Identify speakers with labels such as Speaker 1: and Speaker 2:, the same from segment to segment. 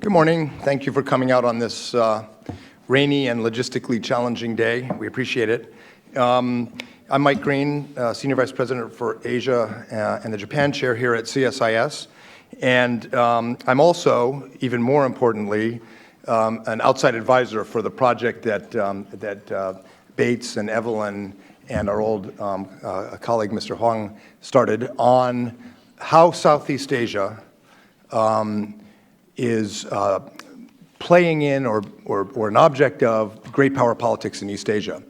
Speaker 1: Good morning. Thank you for coming out on this rainy and logistically challenging day. We appreciate it. I'm Mike Green, Senior Vice President for Asia and the Japan Chair here at CSIS. And I'm also, even more importantly, an outside advisor for the project that Bates and Evelyn and our old colleague, Mr. Huang, started on how Southeast Asia is playing in or an object of great power politics in East Asia.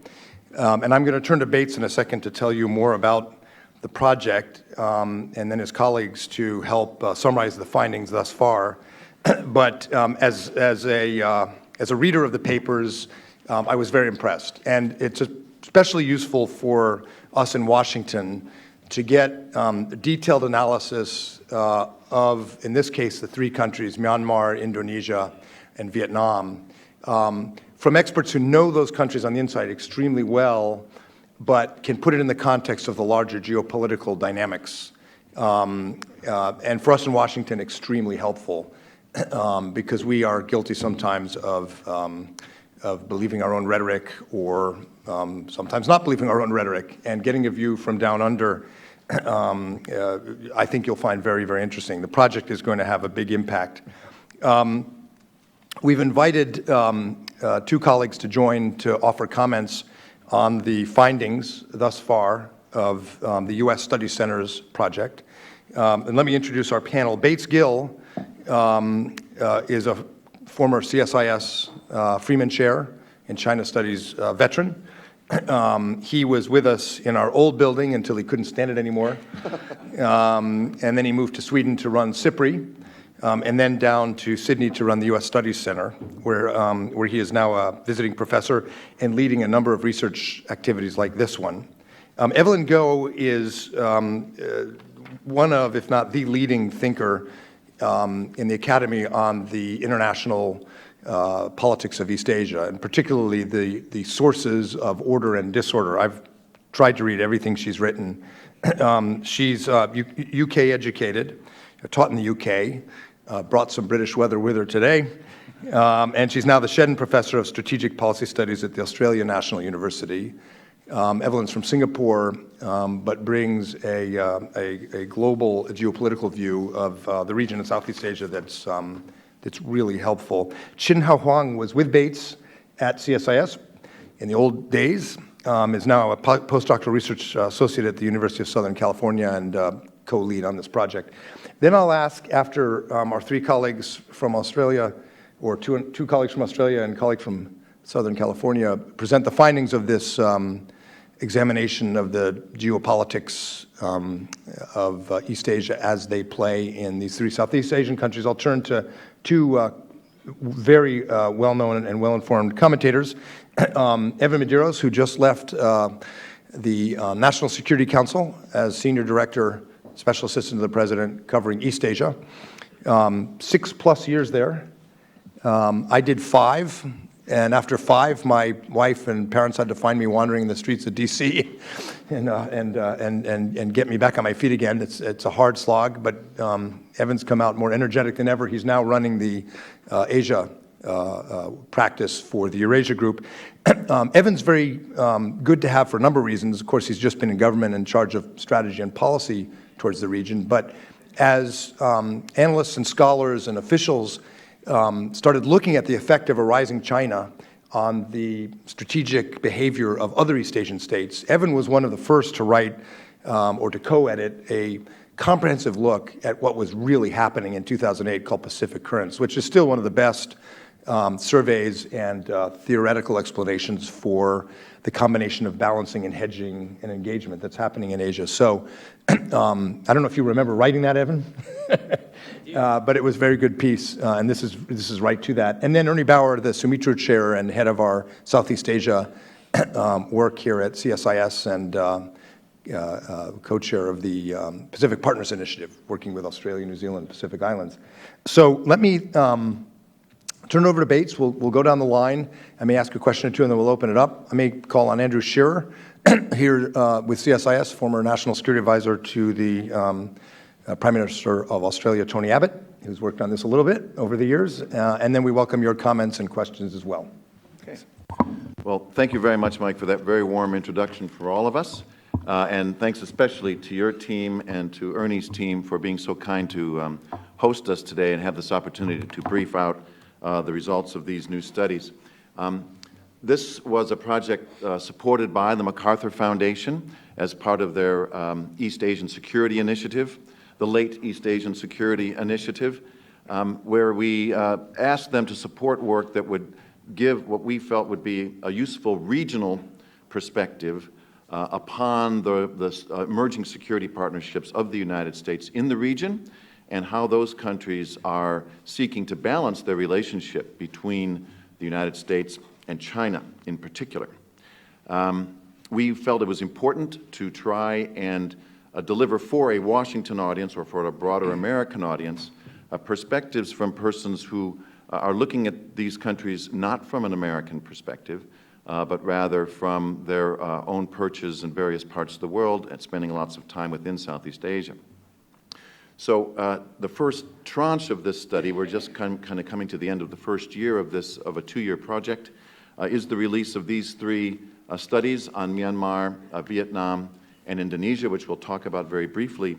Speaker 1: And I'm going to turn to Bates in a second to tell you more about the project, and then his colleagues to help summarize the findings thus far. But as a reader of the papers, I was very impressed. And it's especially useful for us in Washington to get detailed analysis of, in this case, the three countries, Myanmar, Indonesia, and Vietnam, from experts who know those countries on the inside extremely well, but can put it in the context of the larger geopolitical dynamics. And for us in Washington, extremely helpful, because we are guilty sometimes of believing our own rhetoric or sometimes not believing our own rhetoric, and getting a view from down under, I think you'll find very, very interesting. The project is going to have a big impact. We've invited two colleagues to join to offer comments on the findings thus far of the U.S. Study Center's project. And let me introduce our panel. Bates Gill is a former CSIS Freeman Chair and China Studies veteran. He was with us in our old building until he couldn't stand it anymore. And then he moved to Sweden to run SIPRI, and then down to Sydney to run the U.S. Studies Center, where he is now a visiting professor and leading a number of research activities like this one. Evelyn Goh is one of, if not the leading thinker in the Academy on the international politics of East Asia, and particularly the sources of order and disorder. I've tried to read everything she's written. She's UK educated, taught in the UK, brought some British weather with her today, and she's now the Shedden Professor of Strategic Policy Studies at the Australian National University. Evelyn's from Singapore, but brings a global geopolitical view of the region in Southeast Asia that's really helpful. Chin-Hao Huang was with Bates at CSIS in the old days, is now a postdoctoral research associate at the University of Southern California and co-lead on this project. Then I'll ask, after our three colleagues from Australia, or two colleagues from Australia and a colleague from Southern California, present the findings of this examination of the geopolitics of East Asia as they play in these three Southeast Asian countries. I'll turn to two very well-known and well-informed commentators. Evan Medeiros, who just left the National Security Council as Senior Director, Special Assistant to the President, covering East Asia. 6+ years there. I did 5. And after 5, my wife and parents had to find me wandering the streets of D.C. and get me back on my feet again. It's a hard slog, but Evan's come out more energetic than ever. He's now running the Asia practice for the Eurasia Group. Evan's very good to have for a number of reasons. Of course, he's just been in government in charge of strategy and policy towards the region. But as analysts and scholars and officials started looking at the effect of a rising China on the strategic behavior of other East Asian states, Evan was one of the first to write or to co-edit a comprehensive look at what was really happening in 2008 called Pacific Currents, which is still one of the best surveys and theoretical explanations for the combination of balancing and hedging and engagement that's happening in Asia. So I don't know if you remember writing that, Evan, but it was a very good piece, and this is right to that. And then Ernie Bauer, the Sumitra Chair and head of our Southeast Asia work here at CSIS and co-chair of the Pacific Partners Initiative, working with Australia, New Zealand, Pacific Islands. So let me turn it over to Bates. We'll go down the line. I may ask a question or two, and then we'll open it up. I may call on Andrew Shearer here with CSIS, former National Security Advisor to the Prime Minister of Australia, Tony Abbott, who's worked on this a little bit over the years, and then we welcome your comments and questions as well.
Speaker 2: Okay. Well, thank you very much, Mike, for that very warm introduction for all of us, and thanks especially to your team and to Ernie's team for being so kind to host us today and have this opportunity to brief out the results of these new studies. This was a project supported by the MacArthur Foundation as part of their East Asian Security Initiative, the late East Asian Security Initiative, where we asked them to support work that would give what we felt would be a useful regional perspective upon the emerging security partnerships of the United States in the region and how those countries are seeking to balance their relationship between the United States and China in particular. We felt it was important to try and deliver for a Washington audience or for a broader American audience perspectives from persons who are looking at these countries not from an American perspective, but rather from their own perches in various parts of the world and spending lots of time within Southeast Asia. So the first tranche of this study, we're just kind of coming to the end of the first year of a two-year project, is the release of these three studies on Myanmar, Vietnam, and Indonesia, which we'll talk about very briefly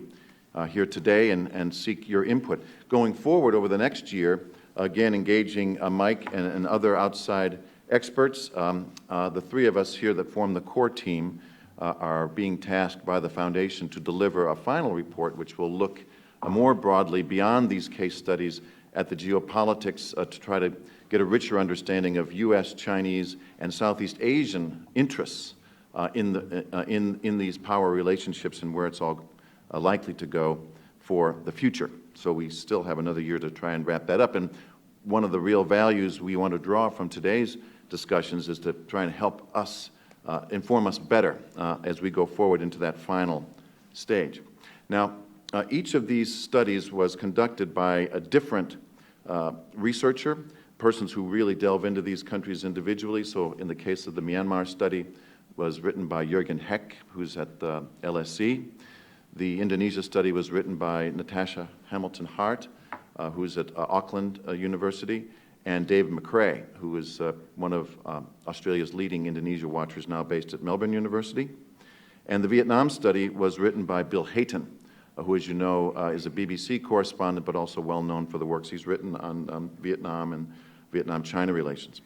Speaker 2: here today and seek your input. Going forward over the next year, again engaging Mike and other outside experts, the three of us here that form the core team are being tasked by the Foundation to deliver a final report which will look more broadly beyond these case studies at the geopolitics to try to get a richer understanding of U.S., Chinese, and Southeast Asian interests in these power relationships and where it's all likely to go for the future. So we still have another year to try and wrap that up. And one of the real values we want to draw from today's discussions is to try and help us, inform us better as we go forward into that final stage. Now, each of these studies was conducted by a different researcher, persons who really delve into these countries individually. So in the case of the Myanmar study, was written by Jurgen Haacke, who's at the LSE. The Indonesia study was written by Natasha Hamilton-Hart, who's at Auckland University, and David McRae, who is one of Australia's leading Indonesia watchers, now based at Melbourne University. And the Vietnam study was written by Bill Hayton, who, as you know, is a BBC correspondent, but also well known for the works he's written on Vietnam and Vietnam-China relations.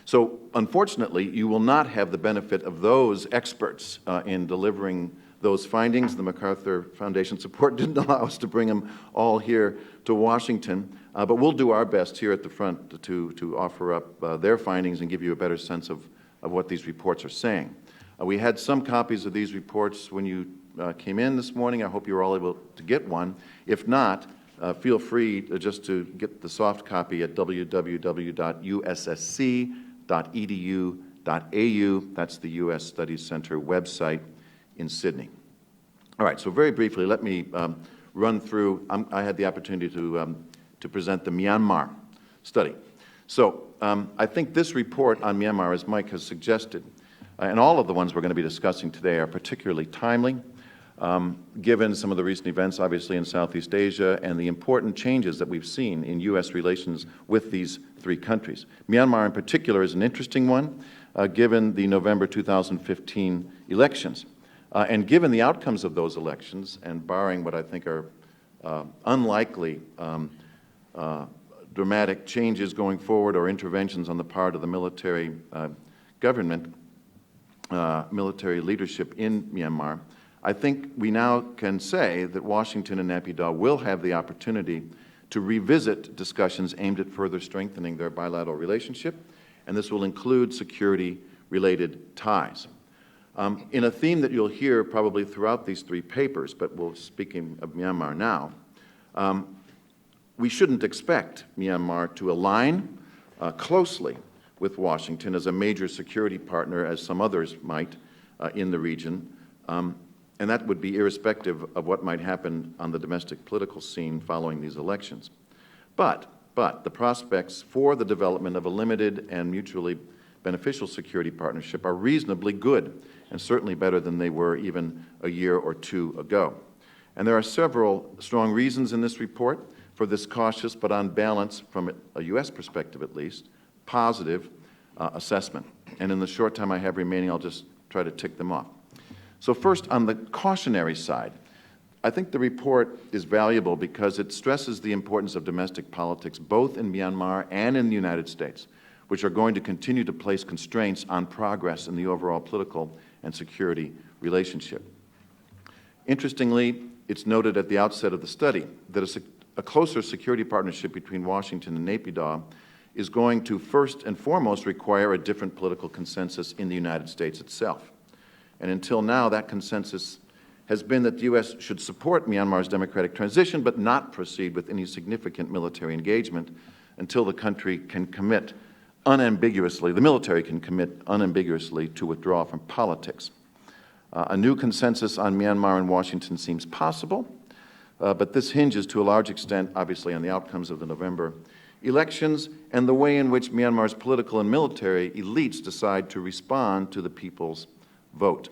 Speaker 2: So, unfortunately, you will not have the benefit of those experts in delivering those findings. The MacArthur Foundation support didn't allow us to bring them all here to Washington, but we'll do our best here at the front to offer up their findings and give you a better sense of what these reports are saying. We had some copies of these reports when you came in this morning. I hope you were all able to get one. If not, feel free just to get the soft copy at www.ussc.edu.au. That's the U.S. Studies Center website in Sydney. All right, so very briefly, let me run through. I had the opportunity to present the Myanmar study. So I think this report on Myanmar, as Mike has suggested, and all of the ones we're going to be discussing today are particularly timely, given some of the recent events, obviously, in Southeast Asia and the important changes that we've seen in U.S. relations with these three countries. Myanmar, in particular, is an interesting one, given the November 2015 elections. And given the outcomes of those elections, and barring what I think are unlikely dramatic changes going forward or interventions on the part of the military government, military leadership in Myanmar, I think we now can say that Washington and Naypyidaw will have the opportunity to revisit discussions aimed at further strengthening their bilateral relationship, and this will include security-related ties. In a theme that you'll hear probably throughout these three papers, but we're speaking of Myanmar now, we shouldn't expect Myanmar to align closely with Washington as a major security partner, as some others might in the region, and that would be irrespective of what might happen on the domestic political scene following these elections. But the prospects for the development of a limited and mutually beneficial security partnership are reasonably good, and certainly better than they were even a year or two ago. And there are several strong reasons in this report for this cautious, but on balance, from a U.S. perspective at least, positive assessment. And in the short time I have remaining, I'll just try to tick them off. So first, on the cautionary side, I think the report is valuable because it stresses the importance of domestic politics both in Myanmar and in the United States, which are going to continue to place constraints on progress in the overall political and security relationship. Interestingly, it's noted at the outset of the study that a closer security partnership between Washington and Naypyidaw is going to first and foremost require a different political consensus in the United States itself. And until now, that consensus has been that the U.S. should support Myanmar's democratic transition, but not proceed with any significant military engagement until the country can commit unambiguously, the military can commit unambiguously to withdraw from politics. A new consensus on Myanmar and Washington seems possible, but this hinges to a large extent, obviously, on the outcomes of the November elections and the way in which Myanmar's political and military elites decide to respond to the people's vote.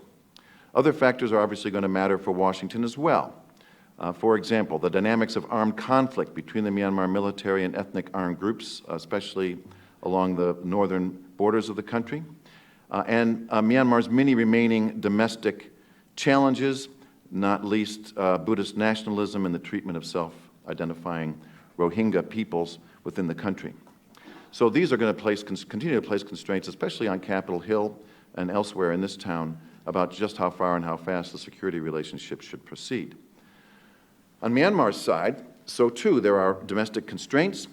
Speaker 2: Other factors are obviously going to matter for Washington as well. For example, the dynamics of armed conflict between the Myanmar military and ethnic armed groups, especially along the northern borders of the country, and Myanmar's many remaining domestic challenges, not least Buddhist nationalism and the treatment of self-identifying Rohingya peoples within the country. So these are going to continue to place constraints, especially on Capitol Hill and elsewhere in this town, about just how far and how fast the security relationship should proceed. On Myanmar's side, so too, there are domestic constraints.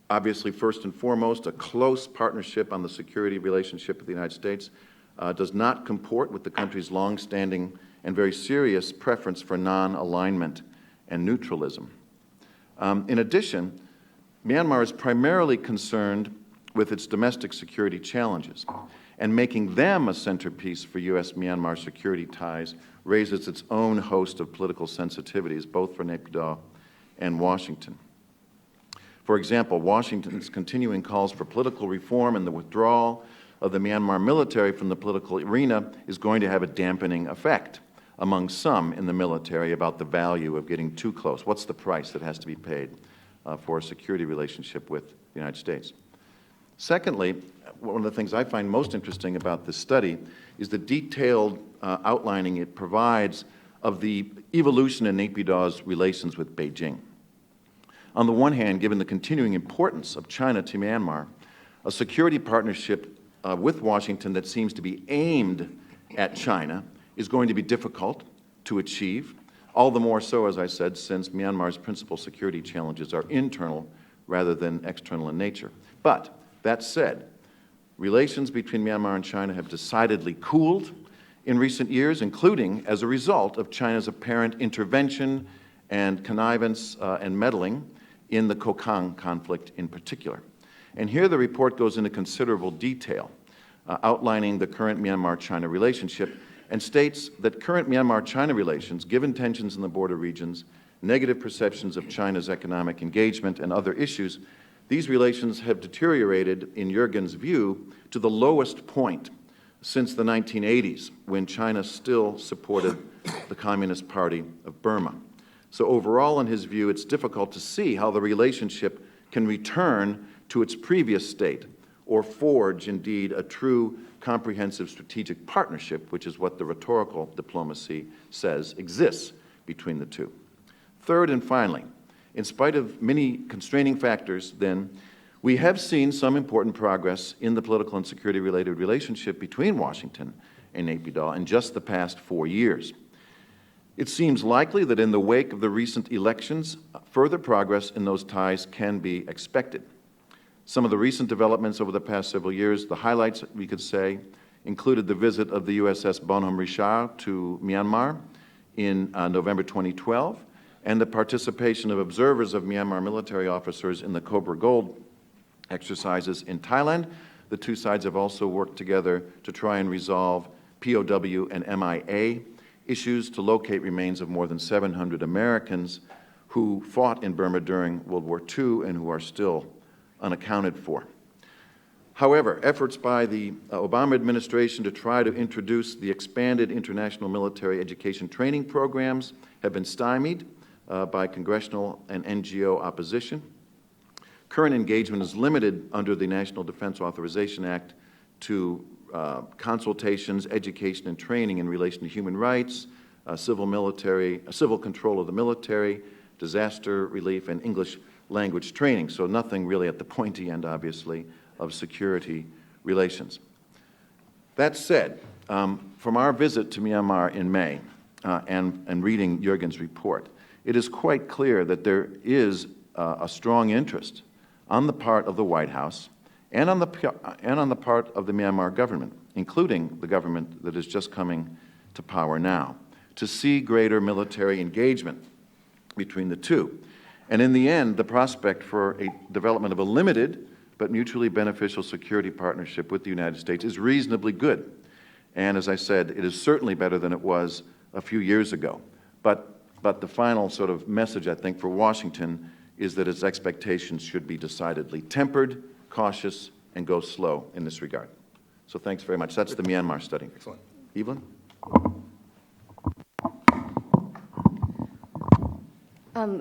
Speaker 2: Obviously, first and foremost, a close partnership on the security relationship with the United States does not comport with the country's long-standing and very serious preference for non-alignment and neutralism. In addition, Myanmar is primarily concerned with its domestic security challenges, and making them a centerpiece for U.S.-Myanmar security ties raises its own host of political sensitivities, both for Naypyidaw and Washington. For example, Washington's continuing calls for political reform and the withdrawal of the Myanmar military from the political arena is going to have a dampening effect among some in the military about the value of getting too close. What's the price that has to be paid for a security relationship with the United States? Secondly, one of the things I find most interesting about this study is the detailed outlining it provides of the evolution in Naypyidaw's relations with Beijing. On the one hand, given the continuing importance of China to Myanmar, a security partnership with Washington that seems to be aimed at China is going to be difficult to achieve, all the more so, as I said, since Myanmar's principal security challenges are internal rather than external in nature. But that said, relations between Myanmar and China have decidedly cooled in recent years, including as a result of China's apparent intervention and connivance and meddling in the Kokang conflict in particular. And here the report goes into considerable detail, outlining the current Myanmar-China relationship, and states that current Myanmar-China relations, given tensions in the border regions, negative perceptions of China's economic engagement, and other issues, these relations have deteriorated, in Jurgen's view, to the lowest point since the 1980s, when China still supported the Communist Party of Burma. So overall, in his view, it's difficult to see how the relationship can return to its previous state or forge, indeed, a true comprehensive strategic partnership, which is what the rhetorical diplomacy says exists between the two. Third and finally, in spite of many constraining factors, then, we have seen some important progress in the political and security-related relationship between Washington and Naypyidaw in just the past 4 years. It seems likely that in the wake of the recent elections, further progress in those ties can be expected. Some of the recent developments over the past several years, the highlights, we could say, included the visit of the USS Bonhomme Richard to Myanmar in November 2012, and the participation of observers of Myanmar military officers in the Cobra Gold exercises in Thailand. The two sides have also worked together to try and resolve POW and MIA issues to locate remains of more than 700 Americans who fought in Burma during World War II and who are still unaccounted for. However, efforts by the Obama administration to try to introduce the expanded international military education training programs have been stymied by congressional and NGO opposition. Current engagement is limited under the National Defense Authorization Act to consultations, education, and training in relation to human rights, civil control of the military, disaster relief, and English language training. So nothing really at the pointy end, obviously, of security relations. That said, from our visit to Myanmar in May and reading Jurgen's report, it is quite clear that there is a strong interest on the part of the White House and on the part of the Myanmar government, including the government that is just coming to power now, to see greater military engagement between the two. And in the end, the prospect for a development of a limited but mutually beneficial security partnership with the United States is reasonably good. And as I said, it is certainly better than it was a few years ago. But the final sort of message, I think, for Washington is that its expectations should be decidedly tempered, cautious, and go slow in this regard. So thanks very much. That's the Myanmar study.
Speaker 1: Excellent.
Speaker 2: Evelyn?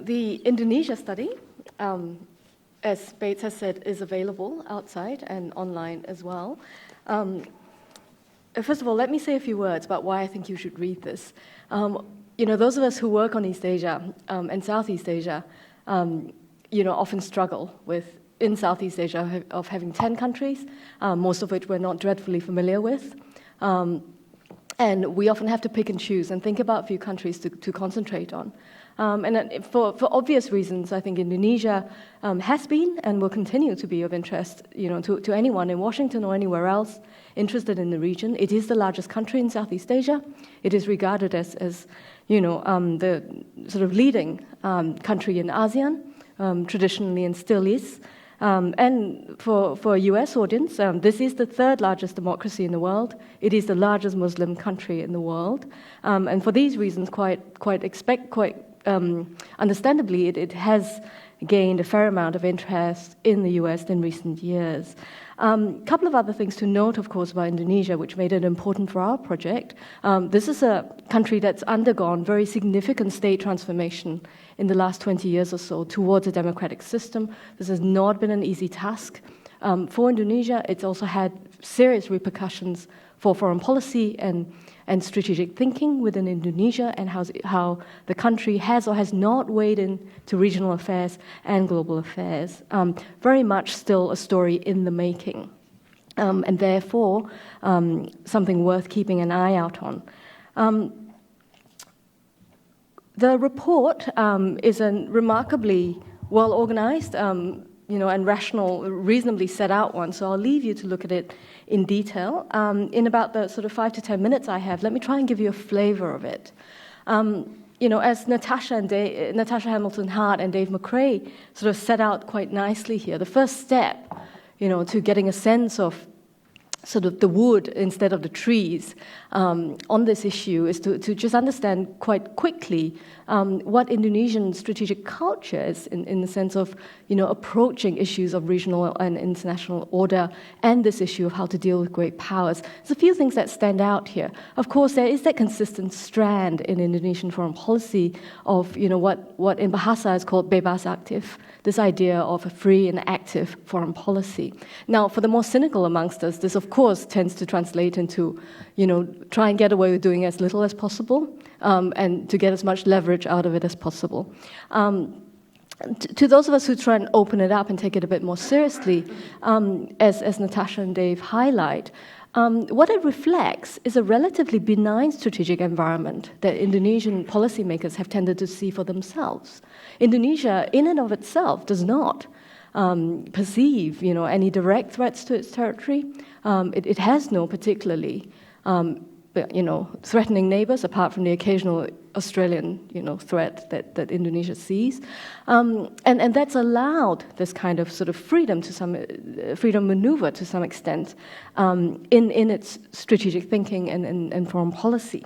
Speaker 3: The Indonesia study, as Bates has said, is available outside and online as well. First of all, let me say a few words about why I think you should read this. You know, those of us who work on East Asia and Southeast Asia, you know, often struggle with, in Southeast Asia, of having 10 countries, most of which we're not dreadfully familiar with. And we often have to pick and choose and think about a few countries to concentrate on. And for obvious reasons, I think Indonesia has been and will continue to be of interest, you know, to anyone in Washington or anywhere else interested in the region. It is the largest country in Southeast Asia. It is regarded as you know, the sort of leading country in ASEAN, traditionally and still is. And for a US audience, this is the third largest democracy in the world. It is the largest Muslim country in the world. And for these reasons, quite understandably, it has gained a fair amount of interest in the US in recent years. A couple of other things to note, of course, about Indonesia, which made it important for our project. This is a country that's undergone very significant state transformation in the last 20 years or so towards a democratic system. This has not been an easy task. For Indonesia, it's also had serious repercussions for foreign policy and strategic thinking within Indonesia, and how the country has or has not weighed into regional affairs and global affairs. Very much still a story in the making, and therefore something worth keeping an eye out on. The report is a remarkably well-organized, you know, and rational, reasonably set out one, so I'll leave you to look at it in detail. In about the sort of 5 to 10 minutes I have, let me try and give you a flavor of it. You know, as Natasha Hamilton Hart and Dave McRae sort of set out quite nicely here, the first step, you know, to getting a sense of sort of the wood instead of the trees on this issue is to just understand quite quickly what Indonesian strategic culture is in the sense of, you know, approaching issues of regional and international order and this issue of how to deal with great powers. There's a few things that stand out here. Of course, there is that consistent strand in Indonesian foreign policy of, you know, what in Bahasa is called bebas aktif, this idea of a free and active foreign policy. Now, for the more cynical amongst us, this of course tends to translate into, you know, try and get away with doing as little as possible and to get as much leverage out of it as possible. To those of us who try and open it up and take it a bit more seriously, as Natasha and Dave highlight, what it reflects is a relatively benign strategic environment that Indonesian policymakers have tended to see for themselves. Indonesia, in and of itself, does not perceive, you know, any direct threats to its territory. It has no particularly, you know, threatening neighbors apart from the occasional Australian, you know, threat that Indonesia sees, and that's allowed this kind of sort of freedom maneuver to some extent in its strategic thinking and foreign policy.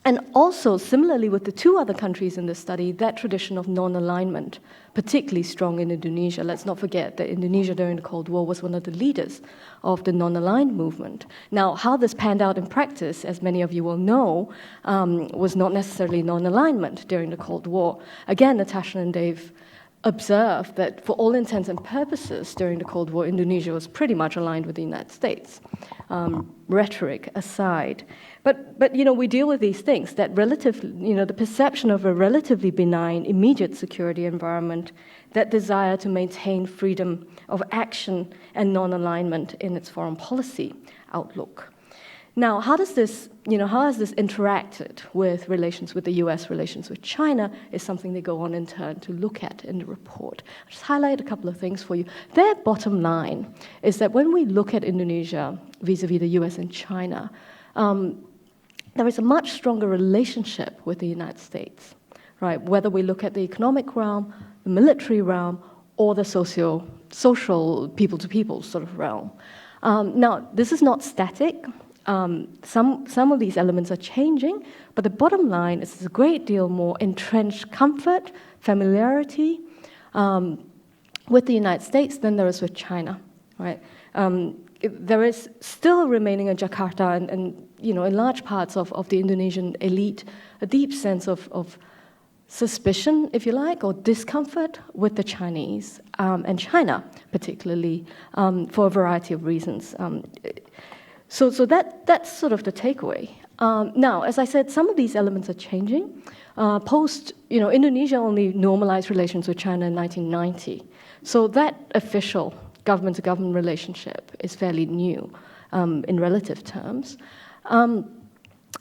Speaker 3: And also, similarly with the two other countries in the study, that tradition of non-alignment, particularly strong in Indonesia. Let's not forget that Indonesia during the Cold War was one of the leaders of the non-aligned movement. Now, how this panned out in practice, as many of you will know, was not necessarily non-alignment during the Cold War. Again, Natasha and Dave observed that for all intents and purposes during the Cold War, Indonesia was pretty much aligned with the United States, rhetoric aside. But you know, we deal with these things, that the perception of a relatively benign, immediate security environment, that desire to maintain freedom of action and non-alignment in its foreign policy outlook. Now, how has this interacted with relations with the US, relations with China, is something they go on in turn to look at in the report. I'll just highlight a couple of things for you. Their bottom line is that when we look at Indonesia vis-a-vis the US and China, there is a much stronger relationship with the United States, right? Whether we look at the economic realm, the military realm, or the social, people-to-people sort of realm. Now, this is not static. Some of these elements are changing, but the bottom line is there's a great deal more entrenched comfort, familiarity with the United States than there is with China, right? There is still remaining in Jakarta and in large parts of the Indonesian elite a deep sense of suspicion, if you like, or discomfort with the Chinese and China particularly for a variety of reasons. So that's sort of the takeaway. Now, as I said, some of these elements are changing. Indonesia only normalized relations with China in 1990. So that official government-to-government relationship is fairly new in relative terms.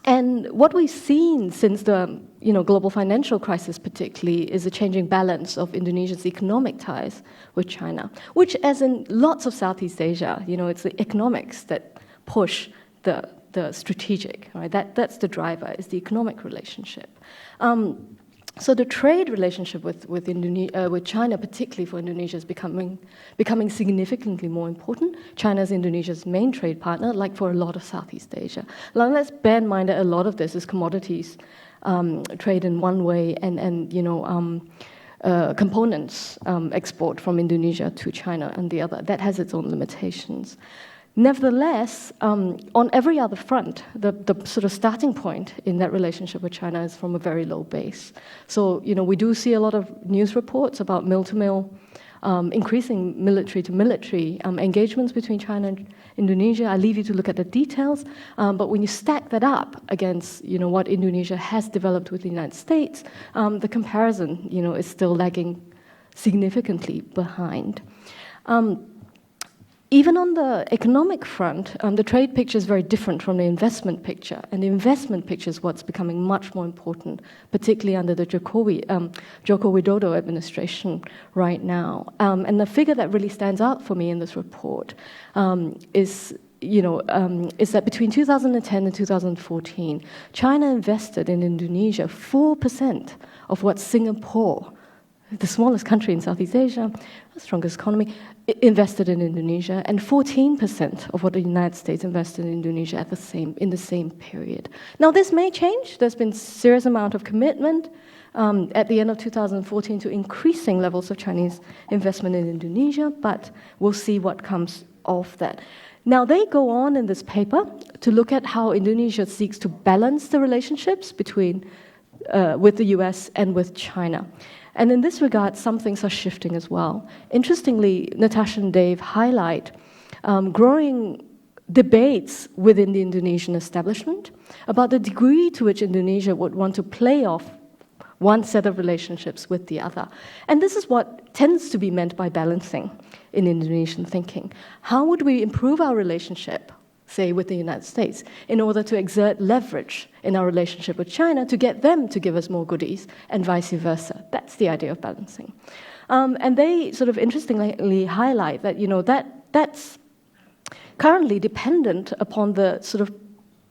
Speaker 3: And what we've seen since the global financial crisis particularly is a changing balance of Indonesia's economic ties with China, which, as in lots of Southeast Asia, it's the economics that push the strategic, right? That's the driver, is the economic relationship. So the trade relationship with China, particularly for Indonesia, is becoming significantly more important. China is Indonesia's main trade partner, like for a lot of Southeast Asia. Now, let's bear in mind that a lot of this is commodities trade in one way, and components export from Indonesia to China and the other. That has its own limitations. Nevertheless, on every other front, the sort of starting point in that relationship with China is from a very low base. So, we do see a lot of news reports about mill-to-mill, increasing military-to-military engagements between China and Indonesia. I leave you to look at the details, but when you stack that up against, what Indonesia has developed with the United States, the comparison, is still lagging significantly behind. Even on the economic front, the trade picture is very different from the investment picture. And the investment picture is what's becoming much more important, particularly under the Joko Widodo administration right now. And the figure that really stands out for me in this report is that between 2010 and 2014, China invested in Indonesia 4% of what Singapore, the smallest country in Southeast Asia, the strongest economy, invested in Indonesia, and 14% of what the United States invested in Indonesia in the same period. Now, this may change. There's been a serious amount of commitment at the end of 2014 to increasing levels of Chinese investment in Indonesia, but we'll see what comes of that. Now, they go on in this paper to look at how Indonesia seeks to balance the relationships with the US and with China. And in this regard, some things are shifting as well. Interestingly, Natasha and Dave highlight growing debates within the Indonesian establishment about the degree to which Indonesia would want to play off one set of relationships with the other. And this is what tends to be meant by balancing in Indonesian thinking. How would we improve our relationship, say, with the United States, in order to exert leverage in our relationship with China to get them to give us more goodies, and vice versa? That's the idea of balancing. And they sort of interestingly highlight that, that's currently dependent upon the sort of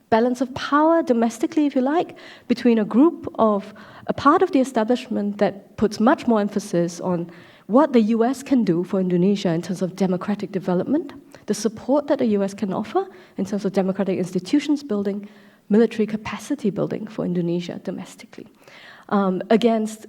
Speaker 3: balance of power domestically, if you like, between a part of the establishment that puts much more emphasis on what the US can do for Indonesia in terms of democratic development, the support that the US can offer in terms of democratic institutions building, military capacity building for Indonesia domestically, against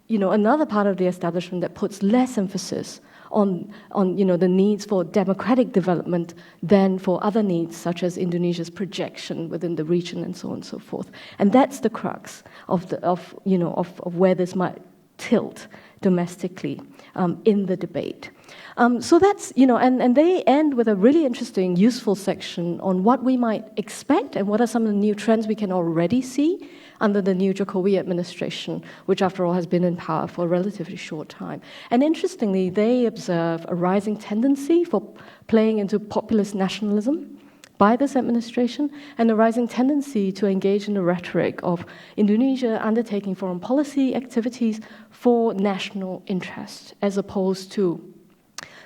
Speaker 3: another part of the establishment that puts less emphasis on the needs for democratic development than for other needs, such as Indonesia's projection within the region and so on and so forth. And that's the crux of where this might tilt domestically in the debate. So that's, and they end with a really interesting, useful section on what we might expect and what are some of the new trends we can already see under the new Jokowi administration, which after all has been in power for a relatively short time. And interestingly, they observe a rising tendency for playing into populist nationalism by this administration, and a rising tendency to engage in the rhetoric of Indonesia undertaking foreign policy activities for national interest, as opposed to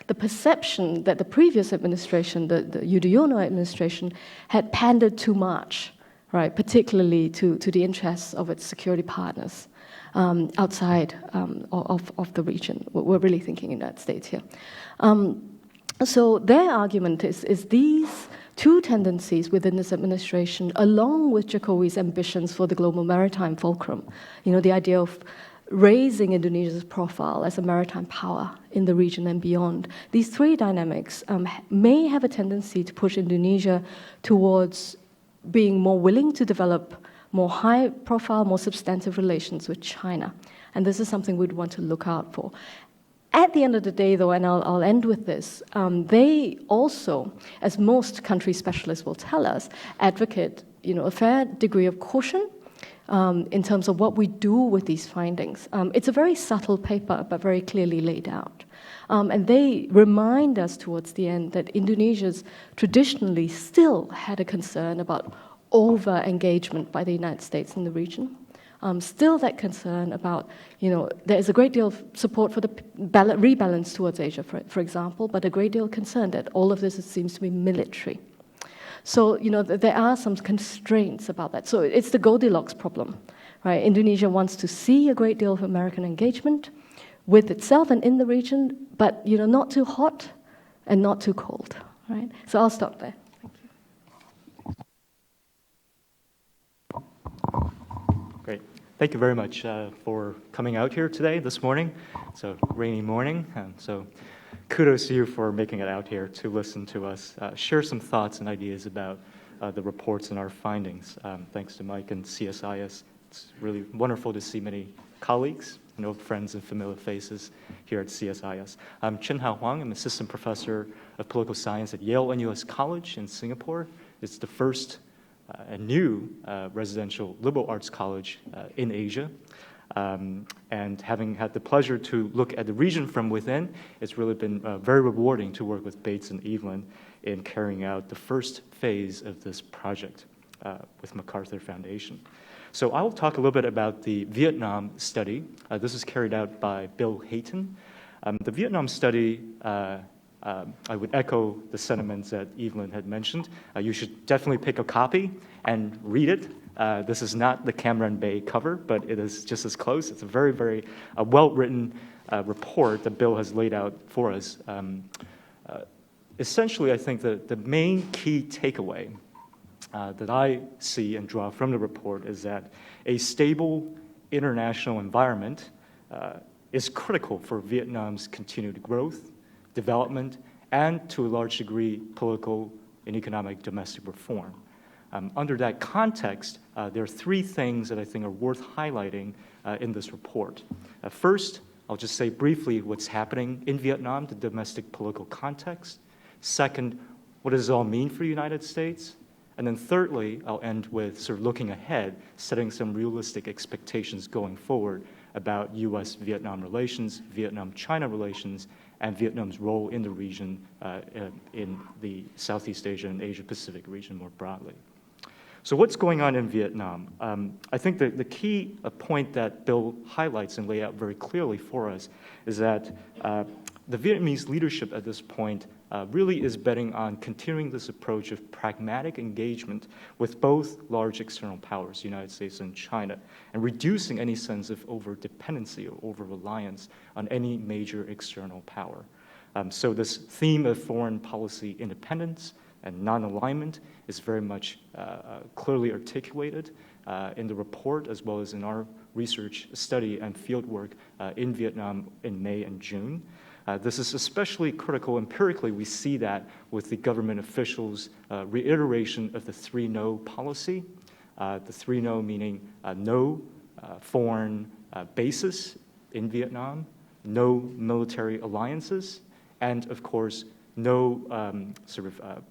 Speaker 3: the perception that the previous administration, the Yudhoyono administration, had pandered too much, right, particularly to the interests of its security partners outside of the region. We're really thinking United States here. So their argument is these two tendencies within this administration, along with Jokowi's ambitions for the global maritime fulcrum, the idea of raising Indonesia's profile as a maritime power in the region and beyond. These three dynamics may have a tendency to push Indonesia towards being more willing to develop more high-profile, more substantive relations with China. And this is something we'd want to look out for. At the end of the day, though, and I'll end with this, they also, as most country specialists will tell us, advocate a fair degree of caution in terms of what we do with these findings. It's a very subtle paper, but very clearly laid out. And they remind us towards the end that Indonesia's traditionally still had a concern about over-engagement by the United States in the region. Still that concern about, there is a great deal of support for the rebalance towards Asia, for example, but a great deal of concern that all of this seems to be military. So, there are some constraints about that. So it's the Goldilocks problem, right? Indonesia wants to see a great deal of American engagement with itself and in the region, but, not too hot and not too cold, right? So I'll stop there.
Speaker 4: Great. Thank you very much for coming out here today, this morning. It's a rainy morning, so kudos to you for making it out here to listen to us, share some thoughts and ideas about the reports and our findings. Thanks to Mike and CSIS. It's really wonderful to see many colleagues and old friends and familiar faces here at CSIS. I'm Chen Hao Huang. I'm Assistant Professor of Political Science at Yale NUS College in Singapore. It's the first a new residential liberal arts college in Asia. And having had the pleasure to look at the region from within, it's really been very rewarding to work with Bates and Evelyn in carrying out the first phase of this project with MacArthur Foundation. So I'll talk a little bit about the Vietnam study. This is carried out by Bill Hayton. The Vietnam study, I would echo the sentiments that Evelyn had mentioned. You should definitely pick a copy and read it. This is not the Cameron Bay cover, but it is just as close. It's a very, very well-written report that Bill has laid out for us. Essentially, I think the main key takeaway that I see and draw from the report is that a stable international environment is critical for Vietnam's continued growth, development, and to a large degree, political and economic domestic reform. Under that context, there are three things that I think are worth highlighting in this report. First, I'll just say briefly what's happening in Vietnam, the domestic political context. Second, what does it all mean for the United States? And then thirdly, I'll end with sort of looking ahead, setting some realistic expectations going forward about U.S.-Vietnam relations, Vietnam-China relations, and Vietnam's role in the region, in the Southeast Asia and Asia-Pacific region more broadly. So what's going on in Vietnam? I think the key point that Bill highlights and lays out very clearly for us is that the Vietnamese leadership at this point really is betting on continuing this approach of pragmatic engagement with both large external powers, the United States and China, and reducing any sense of over-dependency or over-reliance on any major external power. So this theme of foreign policy independence, and non-alignment is very much clearly articulated in the report as well as in our research study and fieldwork in Vietnam in May and June. This is especially critical empirically. We see that with the government officials' reiteration of the 3-no policy. The 3-no meaning no foreign bases in Vietnam, no military alliances, and of course, no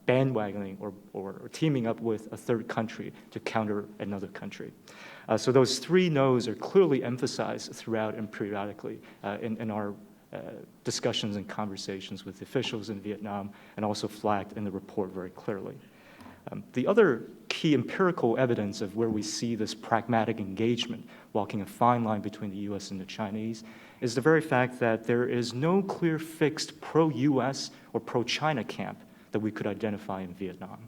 Speaker 4: bandwagoning or teaming up with a third country to counter another country. So those 3 no's are clearly emphasized throughout and periodically in our discussions and conversations with officials in Vietnam, and also flagged in the report very clearly. The other key empirical evidence of where we see this pragmatic engagement, walking a fine line between the U.S. and the Chinese, is the very fact that there is no clear fixed pro-U.S. or pro-China camp that we could identify in Vietnam.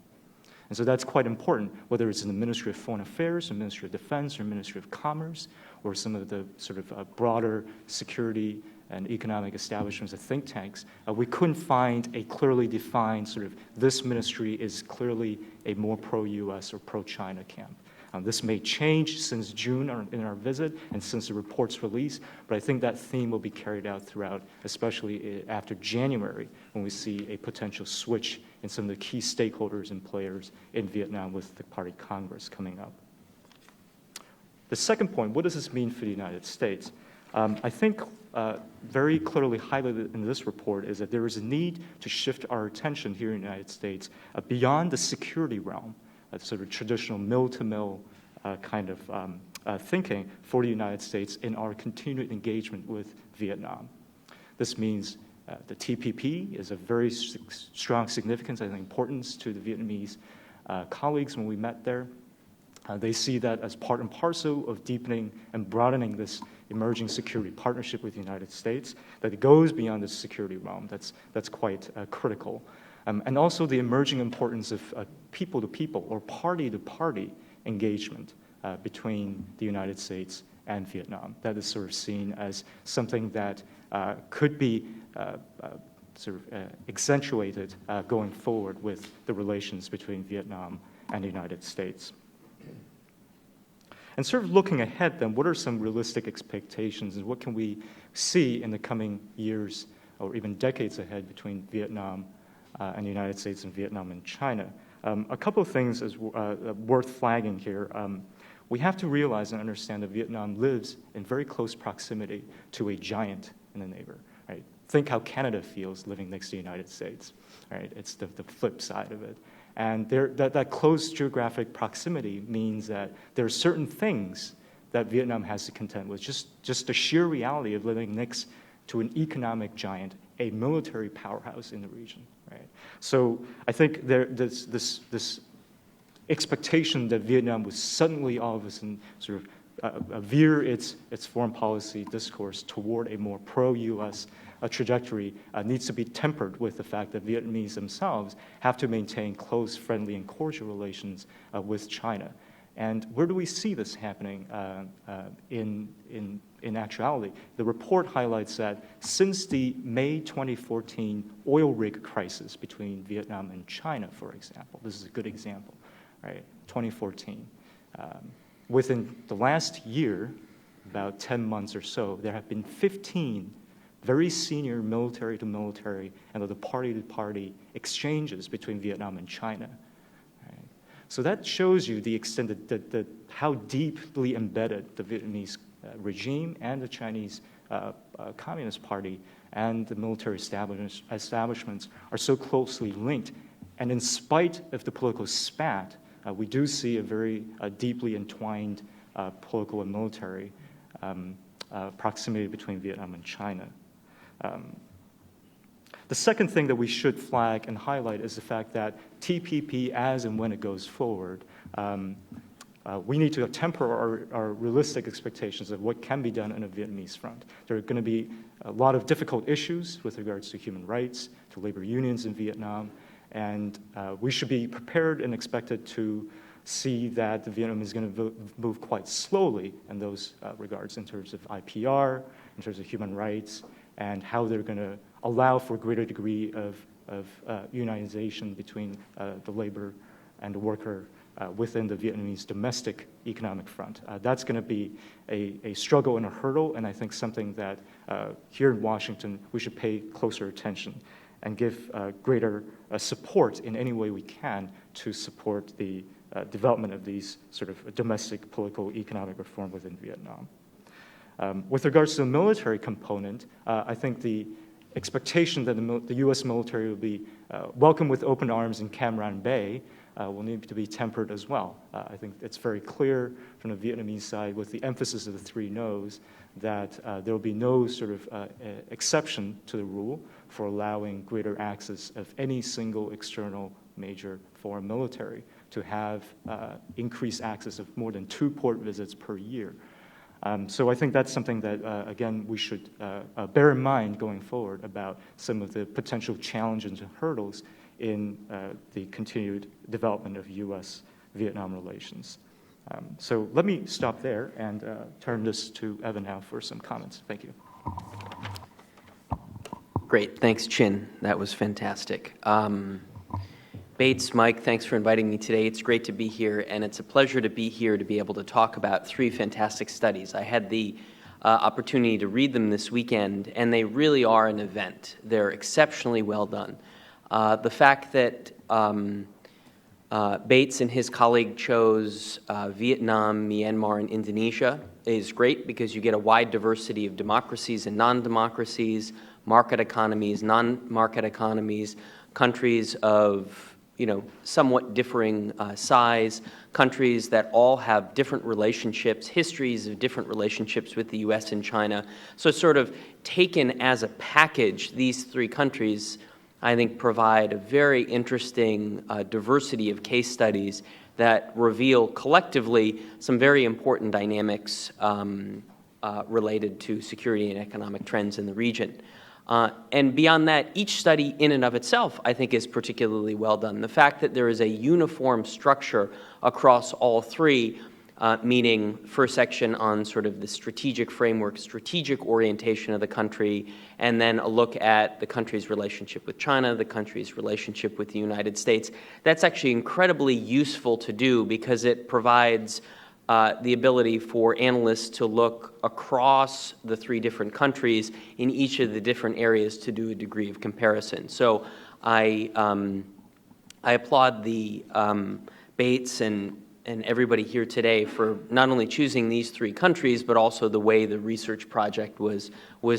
Speaker 4: And so that's quite important, whether it's in the Ministry of Foreign Affairs, or Ministry of Defense, or Ministry of Commerce, or some of the broader security and economic establishments of think tanks. We couldn't find a clearly defined this ministry is clearly a more pro-U.S. or pro-China camp. This may change since June in our visit and since the report's release, but I think that theme will be carried out throughout, especially after January, when we see a potential switch in some of the key stakeholders and players in Vietnam with the Party Congress coming up. The second point, what does this mean for the United States? I think very clearly highlighted in this report is that there is a need to shift our attention here in the United States beyond the security realm, traditional mill-to-mill kind of thinking for the United States in our continued engagement with Vietnam. This means the TPP is of very strong significance and importance to the Vietnamese colleagues when we met there. They see that as part and parcel of deepening and broadening this emerging security partnership with the United States, that it goes beyond the security realm. That's quite critical. And also the emerging importance of people-to-people or party-to-party engagement between the United States and Vietnam. That is seen as something that could be accentuated going forward with the relations between Vietnam and the United States. And looking ahead then, what are some realistic expectations and what can we see in the coming years or even decades ahead between Vietnam and the United States and Vietnam and China? A couple of things is worth flagging here. We have to realize and understand that Vietnam lives in very close proximity to a giant in the neighbor. Right? Think how Canada feels living next to the United States. Right? It's the flip side of it. And that close geographic proximity means that there are certain things that Vietnam has to contend with, just the sheer reality of living next to an economic giant, a military powerhouse in the region. Right? So I think this expectation that Vietnam would suddenly all of a sudden veer its foreign policy discourse toward a more pro-U.S. trajectory needs to be tempered with the fact that Vietnamese themselves have to maintain close, friendly, and cordial relations with China. And where do we see this happening in actuality? The report highlights that since the May 2014 oil rig crisis between Vietnam and China, for example, this is a good example, right? 2014. Within the last year, about 10 months or so, there have been 15 very senior military-to-military and the party-to-party exchanges between Vietnam and China. Right? So that shows you the extent that how deeply embedded the Vietnamese regime and the Chinese Communist Party and the military establishments are so closely linked. And in spite of the political spat, we do see a very deeply entwined political and military proximity between Vietnam and China. The second thing that we should flag and highlight is the fact that TPP, as and when it goes forward, we need to temper our realistic expectations of what can be done on a Vietnamese front. There are going to be a lot of difficult issues with regards to human rights, to labor unions in Vietnam, and we should be prepared and expected to see that Vietnam is going to move quite slowly in those regards in terms of IPR, in terms of human rights, and how they're going to allow for a greater degree of of unionization between the labor and the worker within the Vietnamese domestic economic front. That's going to be a struggle and a hurdle, and I think something that here in Washington we should pay closer attention and give greater support in any way we can to support the development of these sort of domestic political economic reform within Vietnam. With regards to the military component, I think the expectation that the U.S. military will be welcomed with open arms in Cam Ranh Bay will need to be tempered as well. I think it's very clear from the Vietnamese side, with the emphasis of the 3 no's, that there will be no sort of exception to the rule for allowing greater access of any single external major foreign military to have increased access of more than 2 port visits per year. So I think that's something that, again, we should bear in mind going forward about some of the potential challenges and hurdles in the continued development of U.S.-Vietnam relations. So let me stop there and turn this to Evan now for some comments. Thank you.
Speaker 5: Great. Thanks, Chin. That was fantastic. Bates, Mike, thanks for inviting me today. It's great to be here, and it's a pleasure to be here to be able to talk about 3 fantastic studies. I had the opportunity to read them this weekend, and they really are an event. They're exceptionally well done. The fact that Bates and his colleague chose Vietnam, Myanmar, and Indonesia is great because you get a wide diversity of democracies and non-democracies, market economies, non-market economies, countries of somewhat differing size, countries that all have different relationships, histories of different relationships with the U.S. and China. So sort of taken as a package, these 3 countries, I think, provide a very interesting diversity of case studies that reveal collectively some very important dynamics related to security and economic trends in the region. And beyond that, each study in and of itself, I think, is particularly well done. The fact that there is a uniform structure across all 3, meaning first section on sort of the strategic framework, strategic orientation of the country, and then a look at the country's relationship with China, the country's relationship with the United States. That's actually incredibly useful to do because it provides the ability for analysts to look across the 3 different countries in each of the different areas to do a degree of comparison. So I applaud the Bates and everybody here today for not only choosing these 3 countries, but also the way the research project was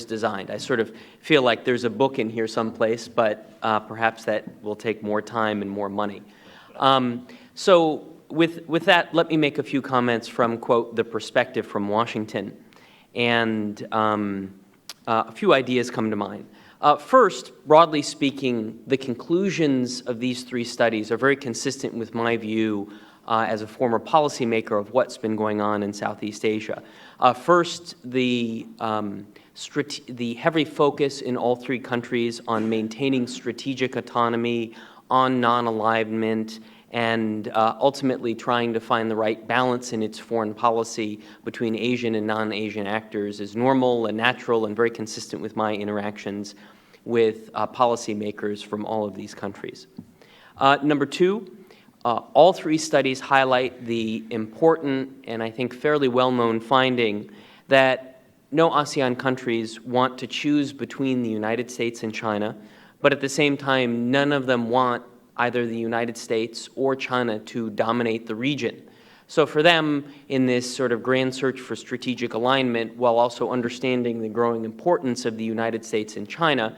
Speaker 5: designed. I sort of feel like there's a book in here someplace, but perhaps that will take more time and more money. So with that, let me make a few comments from, quote, the perspective from Washington. And a few ideas come to mind. First, broadly speaking, the conclusions of these 3 studies are very consistent with my view as a former policymaker of what's been going on in Southeast Asia. First, the heavy focus in all 3 countries on maintaining strategic autonomy, on non-alignment, and ultimately trying to find the right balance in its foreign policy between Asian and non-Asian actors is normal and natural and very consistent with my interactions with policymakers from all of these countries. Number 2, all 3 studies highlight the important and I think fairly well-known finding that no ASEAN countries want to choose between the United States and China, but at the same time, none of them want either the United States or China to dominate the region. So for them, in this sort of grand search for strategic alignment, while also understanding the growing importance of the United States and China,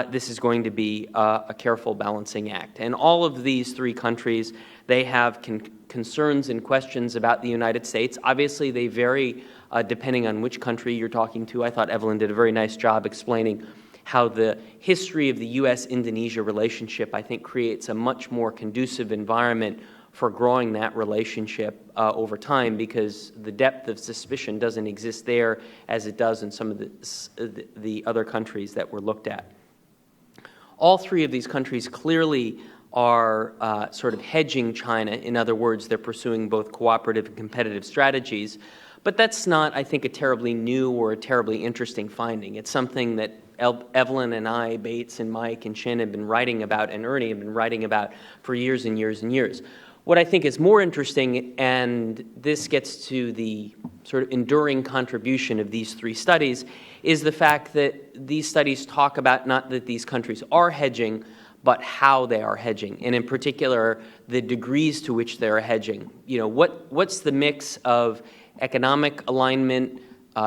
Speaker 5: this is going to be a careful balancing act. And all of these 3 countries, they have concerns and questions about the United States. Obviously, they vary depending on which country you're talking to. I thought Evelyn did a very nice job explaining how the history of the U.S.-Indonesia relationship, I think, creates a much more conducive environment for growing that relationship over time because the depth of suspicion doesn't exist there as it does in some of the other countries that were looked at. All 3 of these countries clearly are sort of hedging China. In other words, they're pursuing both cooperative and competitive strategies. But that's not, I think, a terribly new or a terribly interesting finding. It's something that Evelyn and I, Bates and Mike and Chin have been writing about, and Ernie have been writing about for years and years and years. What I think is more interesting, and this gets to the sort of enduring contribution of these three studies, is the fact that these studies talk about not that these countries are hedging, but how they are hedging, and in particular, the degrees to which they're hedging. You know, what's the mix of economic alignment,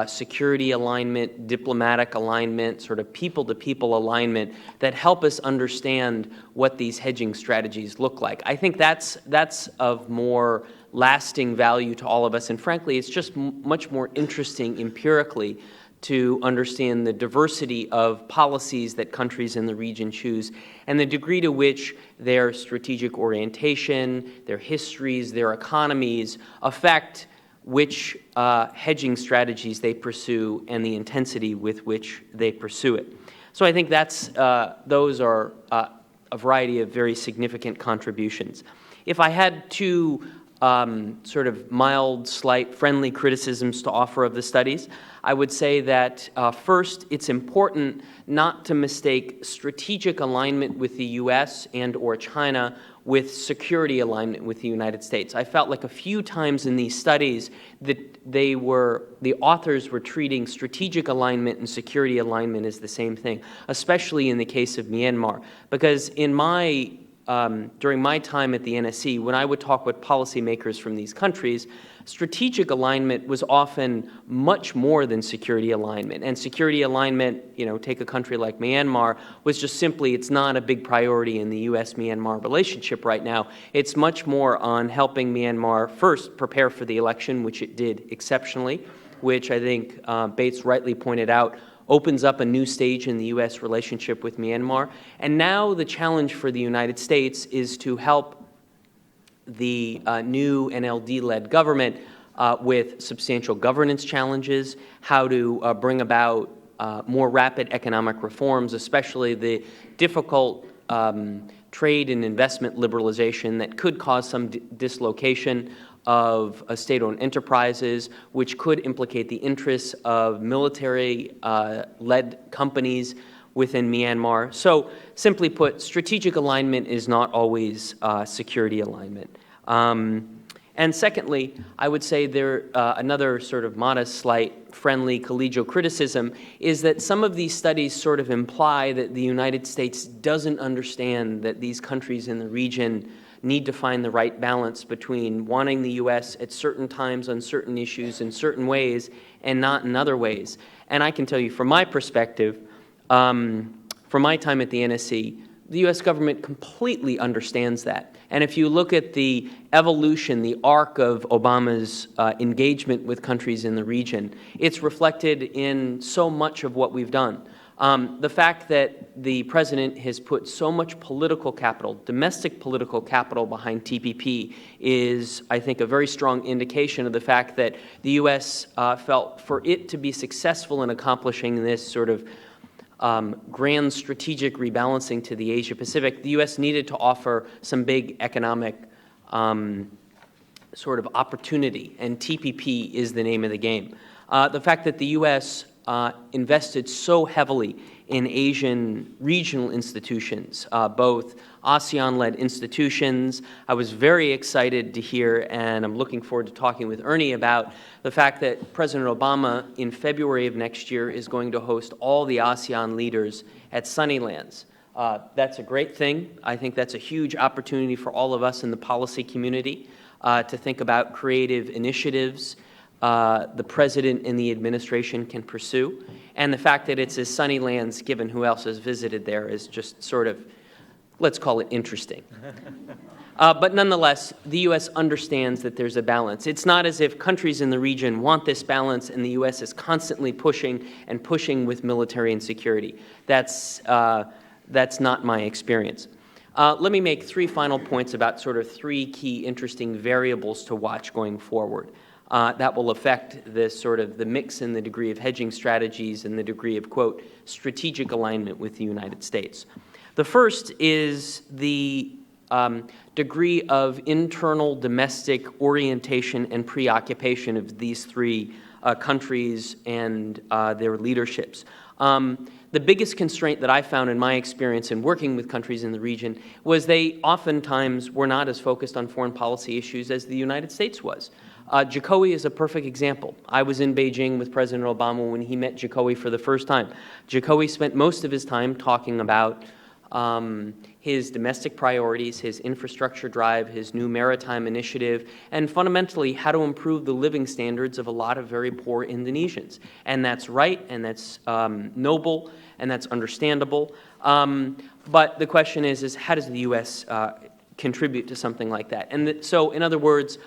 Speaker 5: security alignment, diplomatic alignment, sort of people-to-people alignment that help us understand what these hedging strategies look like. I think that's of more lasting value to all of us, and frankly, it's just much more interesting empirically to understand the diversity of policies that countries in the region choose and the degree to which their strategic orientation, their histories, their economies affect which hedging strategies they pursue and the intensity with which they pursue it. So I think those are a variety of very significant contributions. If I had two sort of mild, slight, friendly criticisms to offer of the studies, I would say that first, it's important not to mistake strategic alignment with the U.S. and or China with security alignment with the United States. I felt like a few times in these studies that the authors were treating strategic alignment and security alignment as the same thing, especially in the case of Myanmar. Because during my time at the NSC, when I would talk with policymakers from these countries, strategic alignment was often much more than security alignment. And security alignment, take a country like Myanmar, was just simply, it's not a big priority in the U.S.-Myanmar relationship right now. It's much more on helping Myanmar first prepare for the election, which it did exceptionally, which I think Bates rightly pointed out opens up a new stage in the U.S. relationship with Myanmar. And now the challenge for the United States is to help the new NLD-led government with substantial governance challenges, how to bring about more rapid economic reforms, especially the difficult trade and investment liberalization that could cause some dislocation of state-owned enterprises, which could implicate the interests of military-led companies within Myanmar. So simply put, strategic alignment is not always security alignment. And secondly, I would say another sort of modest, slight, friendly, collegial criticism is that some of these studies sort of imply that the United States doesn't understand that these countries in the region need to find the right balance between wanting the U.S. at certain times on certain issues in certain ways and not in other ways. And I can tell you from my perspective, from my time at the NSC, the U.S. government completely understands that. And if you look at the evolution, the arc of Obama's engagement with countries in the region, it's reflected in so much of what we've done. The fact that the president has put so much political capital, domestic political capital behind TPP is, I think, a very strong indication of the fact that the U.S. felt for it to be successful in accomplishing this sort of grand strategic rebalancing to the Asia-Pacific, the U.S. needed to offer some big economic sort of opportunity, and TPP is the name of the game. The fact that the U.S. Invested so heavily in Asian regional institutions, both ASEAN-led institutions. I was very excited to hear, and I'm looking forward to talking with Ernie about the fact that President Obama in February of next year is going to host all the ASEAN leaders at Sunnylands. That's a great thing. I think that's a huge opportunity for all of us in the policy community to think about creative initiatives the president and the administration can pursue. And the fact that it's as sunny lands, given who else has visited there, is just sort of, let's call it interesting. But nonetheless, the U.S. understands that there's a balance. It's not as if countries in the region want this balance and the U.S. is constantly pushing and pushing with military and security. That's not my experience. Let me make three final points about sort of three key interesting variables to watch going forward. That will affect this sort of the mix and the degree of hedging strategies and the degree of, quote, strategic alignment with the United States. The first is the degree of internal domestic orientation and preoccupation of these three countries and their leaderships. The biggest constraint that I found in my experience in working with countries in the region was they oftentimes were not as focused on foreign policy issues as the United States was. Jokowi is a perfect example. I was in Beijing with President Obama when he met Jokowi for the first time. Jokowi spent most of his time talking about his domestic priorities, his infrastructure drive, his new maritime initiative, and fundamentally how to improve the living standards of a lot of very poor Indonesians. And that's right, and that's noble, and that's understandable. But the question is how does the U.S. Contribute to something like that? And so, in other words,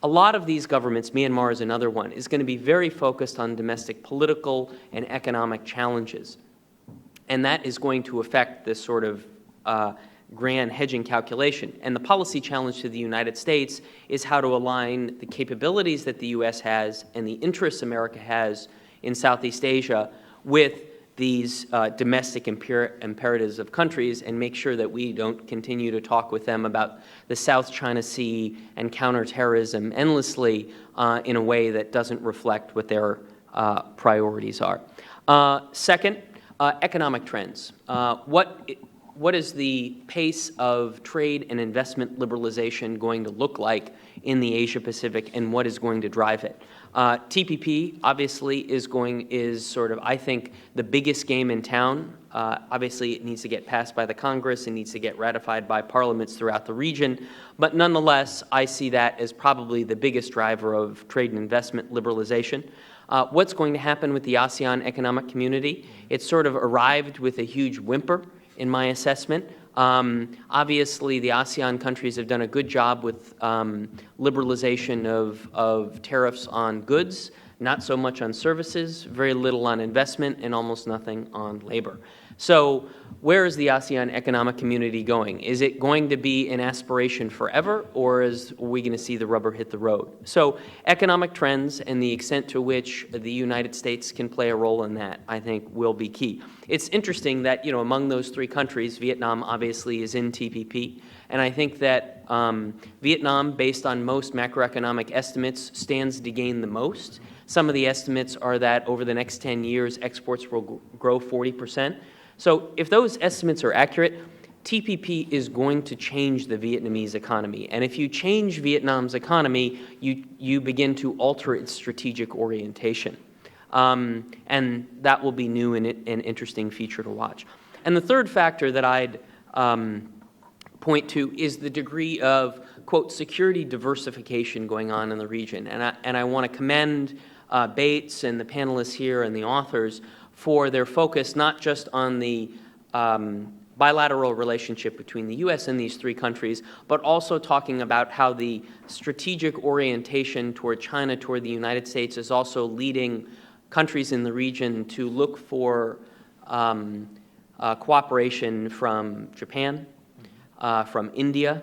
Speaker 5: a lot of these governments, Myanmar is another one, is going to be very focused on domestic political and economic challenges. And that is going to affect this sort of grand hedging calculation. And the policy challenge to the United States is how to align the capabilities that the U.S. has and the interests America has in Southeast Asia with these domestic imperatives of countries and make sure that we don't continue to talk with them about the South China Sea and counterterrorism endlessly in a way that doesn't reflect what their priorities are. Second, economic trends. What is the pace of trade and investment liberalization going to look like in the Asia-Pacific, and what is going to drive it? TPP obviously is sort of, I think, the biggest game in town. Obviously, it needs to get passed by the Congress. It needs to get ratified by parliaments throughout the region. But nonetheless, I see that as probably the biggest driver of trade and investment liberalization. What's going to happen with the ASEAN economic community? It's sort of arrived with a huge whimper, in my assessment. Obviously, the ASEAN countries have done a good job with liberalization of tariffs on goods, not so much on services, very little on investment, and almost nothing on labor. So where is the ASEAN economic community going? Is it going to be an aspiration forever, or are we going to see the rubber hit the road? So economic trends and the extent to which the United States can play a role in that, I think, will be key. It's interesting that, among those three countries, Vietnam obviously is in TPP, and I think that Vietnam, based on most macroeconomic estimates, stands to gain the most. Some of the estimates are that over the next 10 years, exports will grow 40%. So if those estimates are accurate, TPP is going to change the Vietnamese economy. And if you change Vietnam's economy, you begin to alter its strategic orientation. And that will be new and an interesting feature to watch. And the third factor that I'd point to is the degree of, quote, security diversification going on in the region. And I want to commend Bates and the panelists here and the authors for their focus not just on the bilateral relationship between the U.S. and these three countries, but also talking about how the strategic orientation toward China, toward the United States, is also leading countries in the region to look for cooperation from Japan, from India,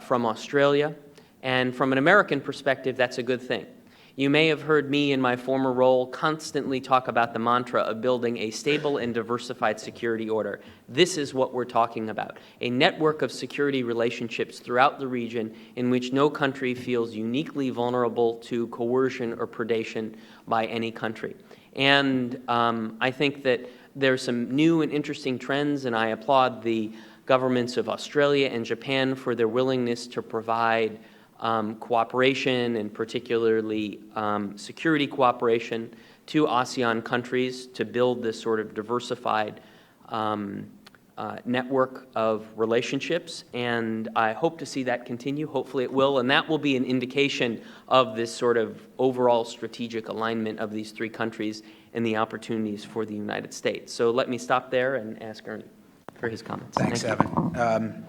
Speaker 5: from Australia, and from an American perspective, that's a good thing. You may have heard me in my former role constantly talk about the mantra of building a stable and diversified security order. This is what we're talking about, a network of security relationships throughout the region in which no country feels uniquely vulnerable to coercion or predation by any country. And I think that there's some new and interesting trends, and I applaud the governments of Australia and Japan for their willingness to provide cooperation, and particularly security cooperation, to ASEAN countries to build this sort of diversified network of relationships. And I hope to see that continue. Hopefully it will. And that will be an indication of this sort of overall strategic alignment of these three countries and the opportunities for the United States. So let me stop there and ask Ernie for his comments.
Speaker 6: Thanks, Evan.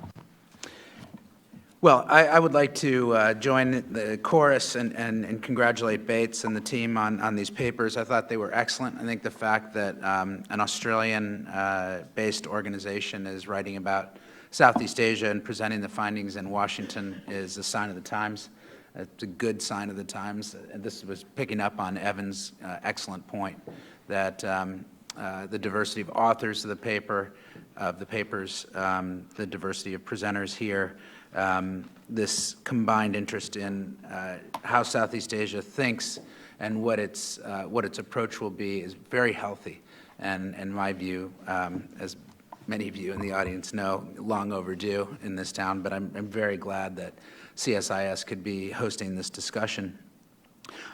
Speaker 6: Well, I would like to join the chorus and congratulate Bates and the team on these papers. I thought they were excellent. I think the fact that an Australian-based organization is writing about Southeast Asia and presenting the findings in Washington is a sign of the times. It's a good sign of the times. And this was picking up on Evan's excellent point that the diversity of authors of the papers, the diversity of presenters here, this combined interest in how Southeast Asia thinks and what its approach will be is very healthy. and in my view, as many of you in the audience know, long overdue in this town, but I'm very glad that CSIS could be hosting this discussion.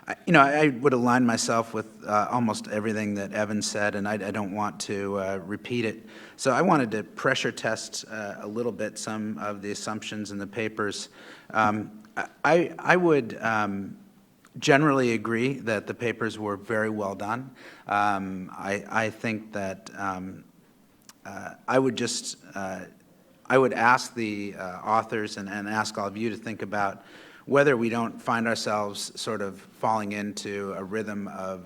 Speaker 6: I would align myself with almost everything that Evan said, and I don't want to repeat it. So I wanted to pressure test a little bit some of the assumptions in the papers. I would generally agree that the papers were very well done. I think that I would ask the authors and ask all of you to think about whether we don't find ourselves sort of falling into a rhythm of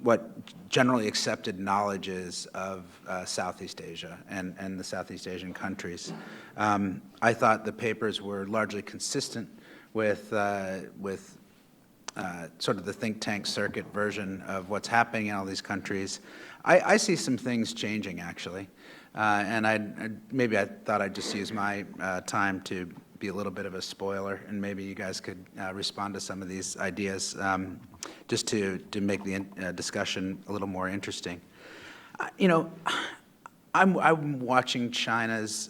Speaker 6: what generally accepted knowledge is of Southeast Asia and the Southeast Asian countries. I thought the papers were largely consistent with sort of the think tank circuit version of what's happening in all these countries. I see some things changing, actually, and maybe I thought I'd just use my time to be a little bit of a spoiler, and maybe you guys could respond to some of these ideas just to make the discussion a little more interesting. I'm watching China's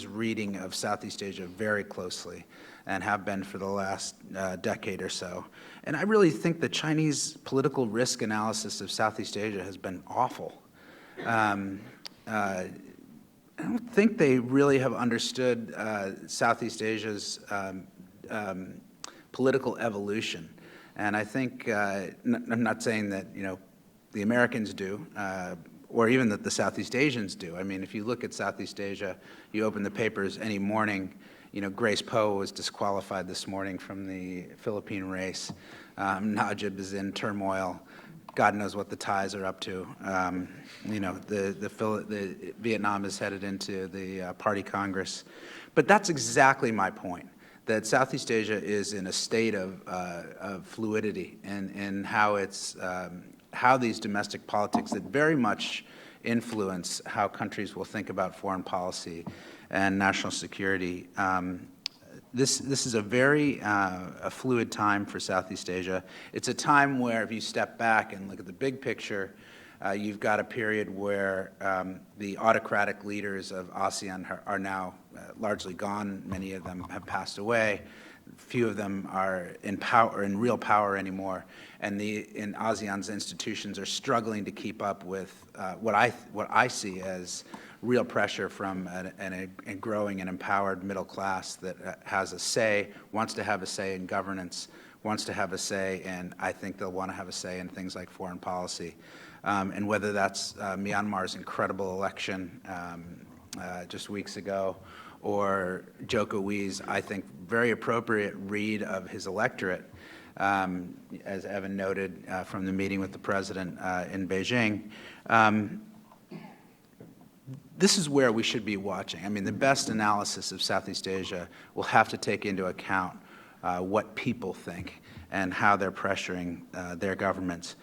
Speaker 6: reading of Southeast Asia very closely, and have been for the last decade or so. And I really think the Chinese political risk analysis of Southeast Asia has been awful. I don't think they really have understood Southeast Asia's political evolution. And I think, I'm not saying that, the Americans do, or even that the Southeast Asians do. I mean, if you look at Southeast Asia, you open the papers any morning, Grace Poe was disqualified this morning from the Philippine race. Najib is in turmoil. God knows what the Thais are up to. The Vietnam is headed into the Party Congress. But that's exactly my point, that Southeast Asia is in a state of fluidity and how these domestic politics that very much influence how countries will think about foreign policy and national security. This is a very a fluid time for Southeast Asia. It's a time where, if you step back and look at the big picture, you've got a period where the autocratic leaders of ASEAN are now largely gone. Many of them have passed away. Few of them are in real power anymore, and ASEAN's institutions are struggling to keep up with what I see as real pressure from a growing and empowered middle class that has a say, wants to have a say in governance, wants to have a say, and I think they'll want to have a say in things like foreign policy. And whether that's Myanmar's incredible election just weeks ago, or Joko Wi's, I think, very appropriate read of his electorate, as Evan noted from the meeting with the president in Beijing. This is where we should be watching. I mean, the best analysis of Southeast Asia will have to take into account what people think and how they're pressuring their governments.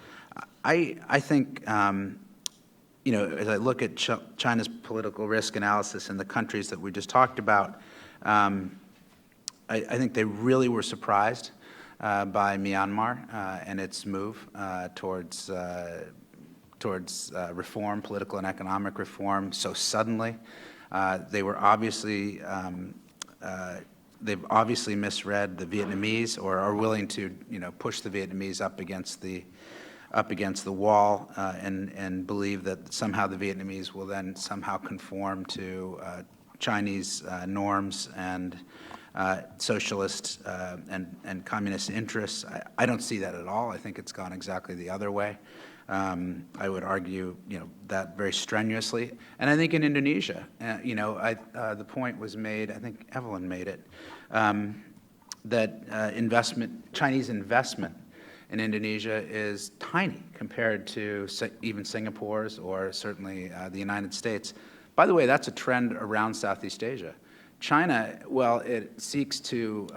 Speaker 6: I think, as I look at China's political risk analysis in the countries that we just talked about, I think they really were surprised by Myanmar and its move towards reform, political and economic reform, so suddenly. They've obviously misread the Vietnamese, or are willing to, push the Vietnamese up against the wall, and believe that somehow the Vietnamese will then somehow conform to Chinese norms and socialist and communist interests. I don't see that at all. I think it's gone exactly the other way. I would argue, that very strenuously. And I think in Indonesia, the point was made, I think Evelyn made it, that Chinese investment in Indonesia is tiny compared to even Singapore's or certainly the United States. By the way, that's a trend around Southeast Asia. China, well, it seeks to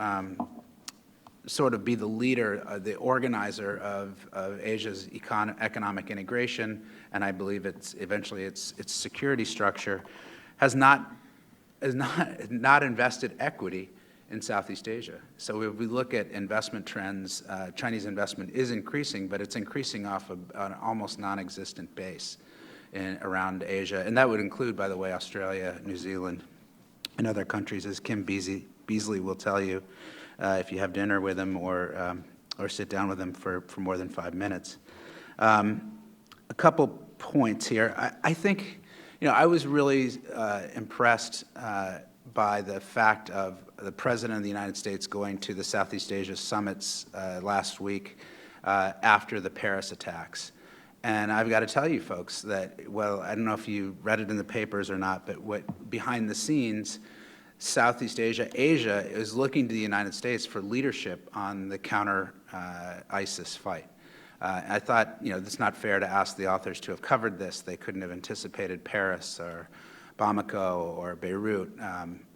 Speaker 6: sort of be the leader, the organizer of Asia's economic integration, and I believe eventually its security structure, has not invested equity in Southeast Asia. So if we look at investment trends, Chinese investment is increasing, but it's increasing off of an almost non-existent base around Asia. And that would include, by the way, Australia, New Zealand, and other countries, as Kim Beasley will tell you if you have dinner with him or sit down with him for more than 5 minutes. A couple points here. I think, I was really impressed by the fact of the President of the United States going to the Southeast Asia summits last week after the Paris attacks. And I've got to tell you, folks, that, well, I don't know if you read it in the papers or not, but behind the scenes, Southeast Asia is looking to the United States for leadership on the counter-ISIS fight. I thought, it's not fair to ask the authors to have covered this. They couldn't have anticipated Paris or Bamako or Beirut,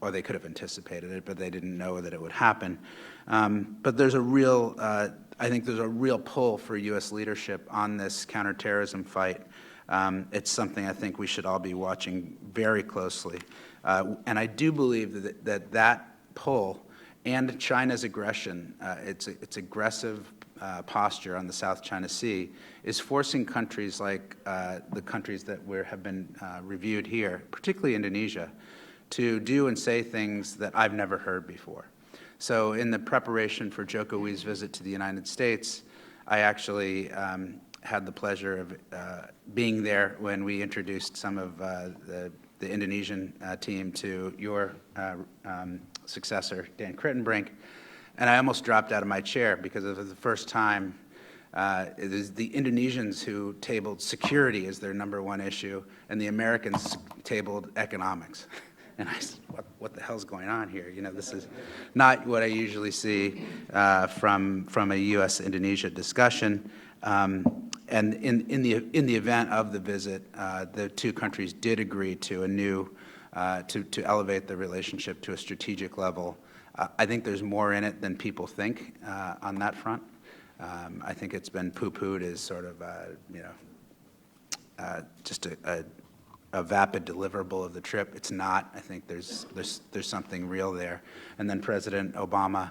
Speaker 6: or they could have anticipated it, but they didn't know that it would happen. But there's a real, I think there's a real pull for U.S. leadership on this counterterrorism fight. It's something I think we should all be watching very closely. And I do believe that pull and China's aggression, its aggressive posture on the South China Sea, is forcing countries like the countries that have been reviewed here, particularly Indonesia, to do and say things that I've never heard before. So in the preparation for Jokowi's visit to the United States, I actually had the pleasure of being there when we introduced some of the Indonesian team to your successor, Dan Crittenbrink. And I almost dropped out of my chair because it was the first time it is the Indonesians who tabled security as their #1 issue, and the Americans tabled economics. And I said, what the hell's going on here? This is not what I usually see from a U.S.-Indonesia discussion. And in the event of the visit, the two countries did agree to to elevate the relationship to a strategic level. I think there's more in it than people think on that front. I think it's been poo-pooed as sort of just a vapid deliverable of the trip. It's not. I think there's something real there. And then President Obama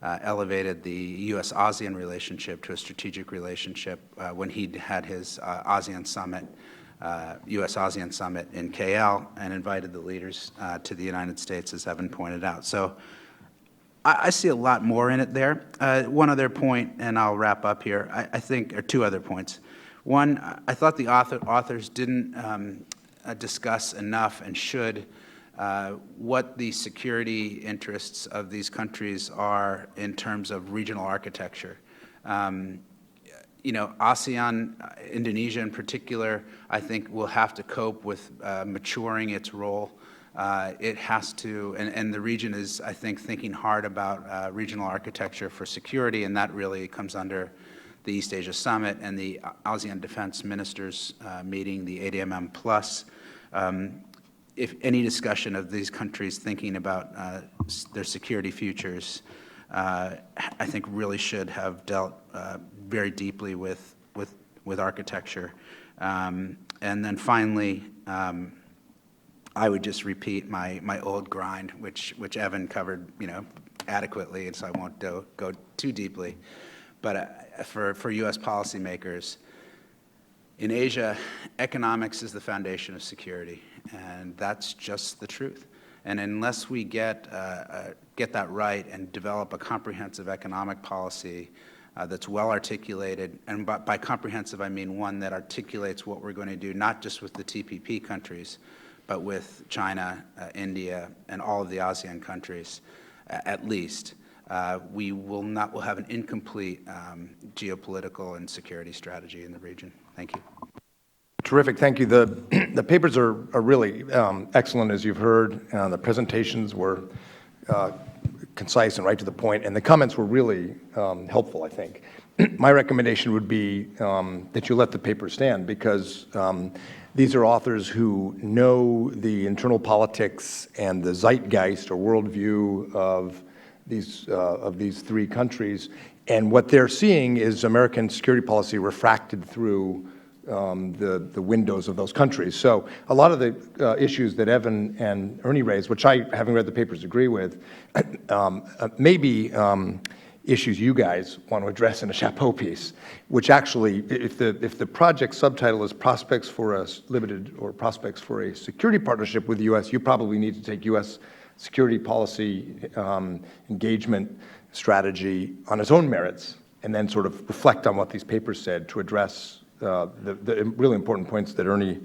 Speaker 6: elevated the U.S.-ASEAN relationship to a strategic relationship when he had his ASEAN summit, U.S.-ASEAN summit in KL, and invited the leaders to the United States, as Evan pointed out. So I see a lot more in it there. One other point, and I'll wrap up here, I think, or two other points. One, I thought the authors didn't discuss enough and should what the security interests of these countries are in terms of regional architecture. ASEAN, Indonesia in particular, I think will have to cope with maturing its role. It has to, and the region is, I think, thinking hard about regional architecture for security, and that really comes under the East Asia Summit and the ASEAN Defense Ministers meeting, the 8MM Plus. If any discussion of these countries thinking about their security futures, I think really should have dealt very deeply with architecture. And then finally, I would just repeat my old grind, which Evan covered, adequately, and so I won't go too deeply. But for U.S. policymakers, in Asia, economics is the foundation of security, and that's just the truth. And unless we get that right and develop a comprehensive economic policy that's well articulated, and by comprehensive I mean one that articulates what we're going to do, not just with the TPP countries, but with China, India, and all of the ASEAN countries, at least, we'll have an incomplete geopolitical and security strategy in the region. Thank you.
Speaker 1: Terrific, thank you. The papers are really excellent, as you've heard. The presentations were concise and right to the point, and the comments were really helpful, I think. My recommendation would be that you let the paper stand, because these are authors who know the internal politics and the zeitgeist or worldview of these three countries, and what they're seeing is American security policy refracted through the windows of those countries. So a lot of the issues that Evan and Ernie raised, which I, having read the papers, agree with, maybe issues you guys want to address in a chapeau piece, which actually, if the project subtitle is Prospects for a Limited or Prospects for a Security Partnership with the U.S., you probably need to take U.S. security policy engagement strategy on its own merits and then sort of reflect on what these papers said to address the really important points that Ernie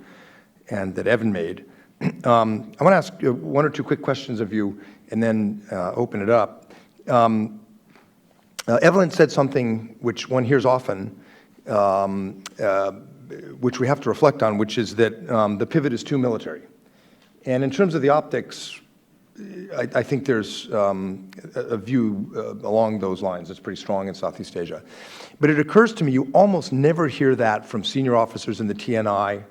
Speaker 1: and that Evan made. I want to ask one or two quick questions of you and then open it up. Evelyn said something which one hears often, which we have to reflect on, which is that the pivot is too military. And in terms of the optics, I think there's a view along those lines that's pretty strong in Southeast Asia. But it occurs to me you almost never hear that from senior officers in the TNI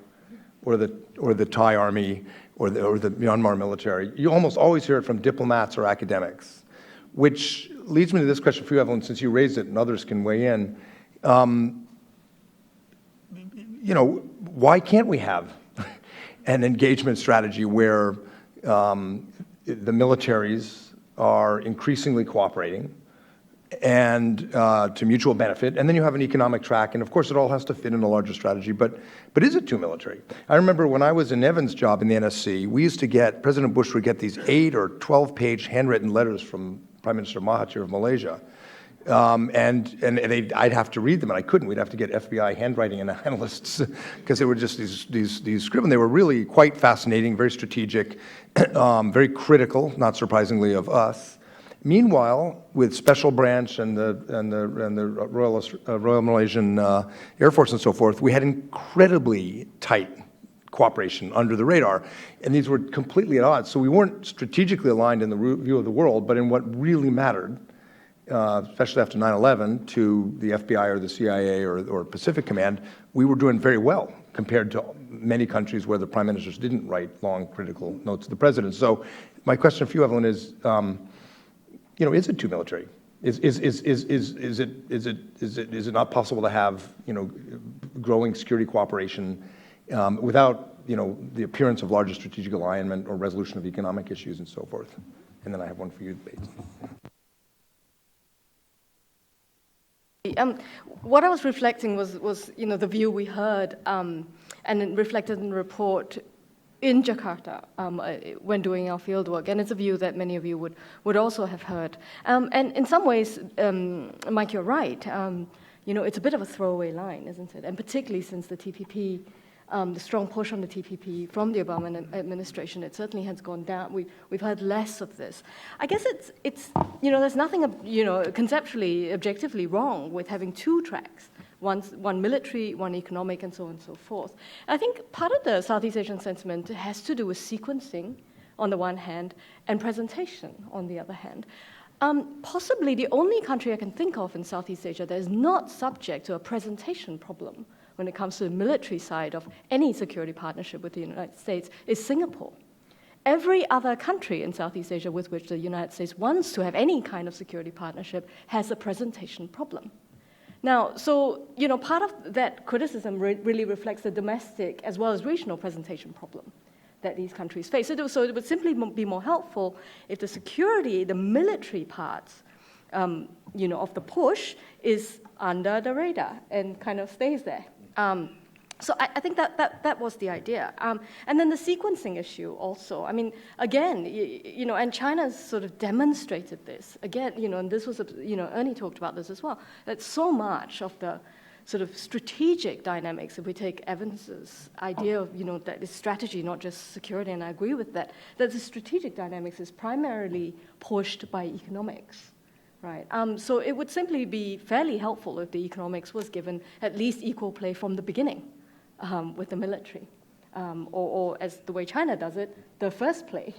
Speaker 1: or the Thai Army or the Myanmar military. You almost always hear it from diplomats or academics, which leads me to this question for you, Evelyn, since you raised it and others can weigh in. Why can't we have an engagement strategy where the militaries are increasingly cooperating and to mutual benefit, and then you have an economic track, and of course it all has to fit in a larger strategy, but is it too military? I remember when I was in Evan's job in the NSC, we used to get, President Bush would get these 8 or 12-page handwritten letters from Prime Minister Mahathir of Malaysia, and I'd have to read them, and I couldn't. We'd have to get FBI handwriting analysts because they were just these scribbled. They were really quite fascinating, very strategic, very critical, not surprisingly, of us. Meanwhile, with Special Branch and the Royal Malaysian Air Force and so forth, we had incredibly tight cooperation under the radar, and these were completely at odds. So we weren't strategically aligned in the view of the world, but in what really mattered, especially after 9/11, to the FBI or the CIA or Pacific Command, we were doing very well compared to many countries where the prime ministers didn't write long, critical notes to the president. So my question for you, Evelyn, is, is it too military? Is it not possible to have, growing security cooperation without, the appearance of larger strategic alignment or resolution of economic issues and so forth? And then I have one for you, Bates.
Speaker 3: What I was reflecting was the view we heard and reflected in the report in Jakarta when doing our field work, and it's a view that many of you would also have heard. And in some ways, Mike, you're right. It's a bit of a throwaway line, isn't it? And particularly since the TPP, the strong push on the TPP from the Obama administration, it certainly has gone down. We've heard less of this. I guess it's there's nothing conceptually, objectively wrong with having two tracks. One military, one economic, and so on and so forth. I think part of the Southeast Asian sentiment has to do with sequencing on the one hand and presentation on the other hand. Possibly the only country I can think of in Southeast Asia that is not subject to a presentation problem when it comes to the military side of any security partnership with the United States is Singapore. Every other country in Southeast Asia with which the United States wants to have any kind of security partnership has a presentation problem. Now, so, part of that criticism really reflects the domestic as well as regional presentation problem that these countries face. So it would simply be more helpful if the security, the military parts, of the push is under the radar and kind of stays there. So I think that was the idea. And then the sequencing issue also. I mean, again, and China's sort of demonstrated this. Again, and this was, Ernie talked about this as well, that so much of the sort of strategic dynamics, if we take Evans's idea of, that is strategy, not just security, and I agree with that the strategic dynamics is primarily pushed by economics. Right. So it would simply be fairly helpful if the economics was given at least equal play from the beginning with the military, or as the way China does it, the first play,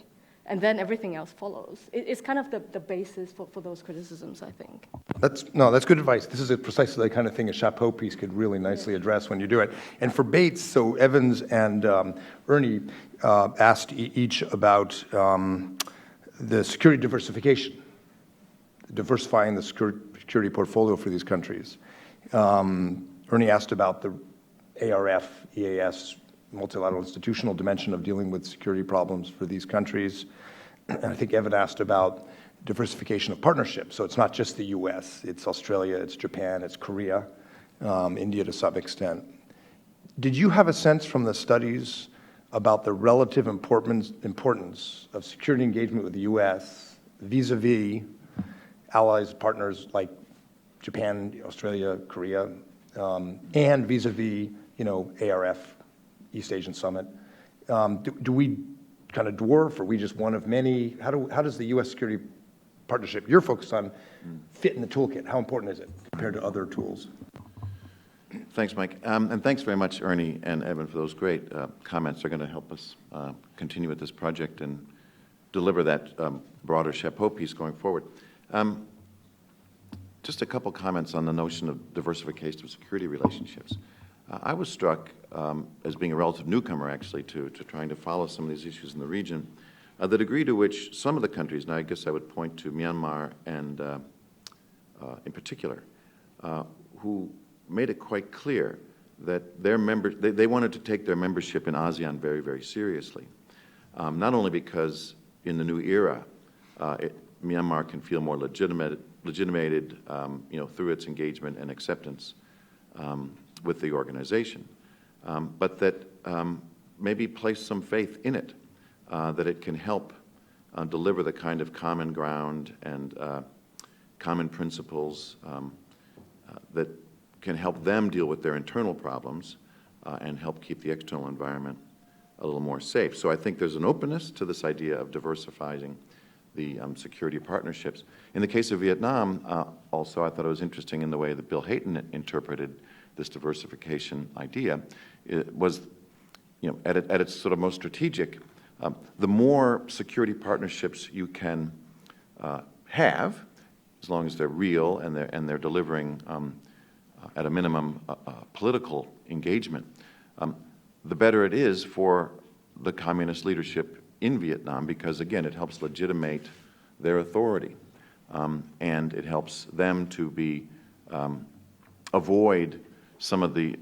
Speaker 3: and then everything else follows. It's kind of the basis for those criticisms, I think.
Speaker 1: That's good advice. This is precisely the kind of thing a chapeau piece could really nicely address when you do it. And for Bates, so Evans and Ernie asked each about the security diversification. Diversifying the security portfolio for these countries. Ernie asked about the ARF, EAS, multilateral institutional dimension of dealing with security problems for these countries. And I think Evan asked about diversification of partnerships. So it's not just the US, it's Australia, it's Japan, it's Korea, India to some extent. Did you have a sense from the studies about the relative importance of security engagement with the US vis-a-vis allies, partners like Japan, Australia, Korea, and vis-a-vis, ARF, East Asian Summit? Do we kind of dwarf? Are we just one of many? How does the U.S. security partnership you're focused on fit in the toolkit? How important is it compared to other tools?
Speaker 2: Thanks, Mike. And thanks very much, Ernie and Evan, for those great comments. They're going to help us continue with this project and deliver that broader chapeau piece going forward. Just a couple comments on the notion of diversification of security relationships. I was struck, as being a relative newcomer, actually, to trying to follow some of these issues in the region, the degree to which some of the countries, and I guess I would point to Myanmar and in particular, who made it quite clear that their members, they wanted to take their membership in ASEAN very, very seriously. Not only because in the new era, Myanmar can feel more legitimated, through its engagement and acceptance with the organization, but that maybe place some faith in it, that it can help deliver the kind of common ground and common principles that can help them deal with their internal problems and help keep the external environment a little more safe. So I think there's an openness to this idea of diversifying the security partnerships. In the case of Vietnam, also, I thought it was interesting in the way that Bill Hayton interpreted this diversification idea. It was, at its sort of most strategic, the more security partnerships you can have, as long as they're real and they're delivering, at a minimum, political engagement, the better it is for the communist leadership in Vietnam, because again, it helps legitimate their authority, and it helps them to avoid some of the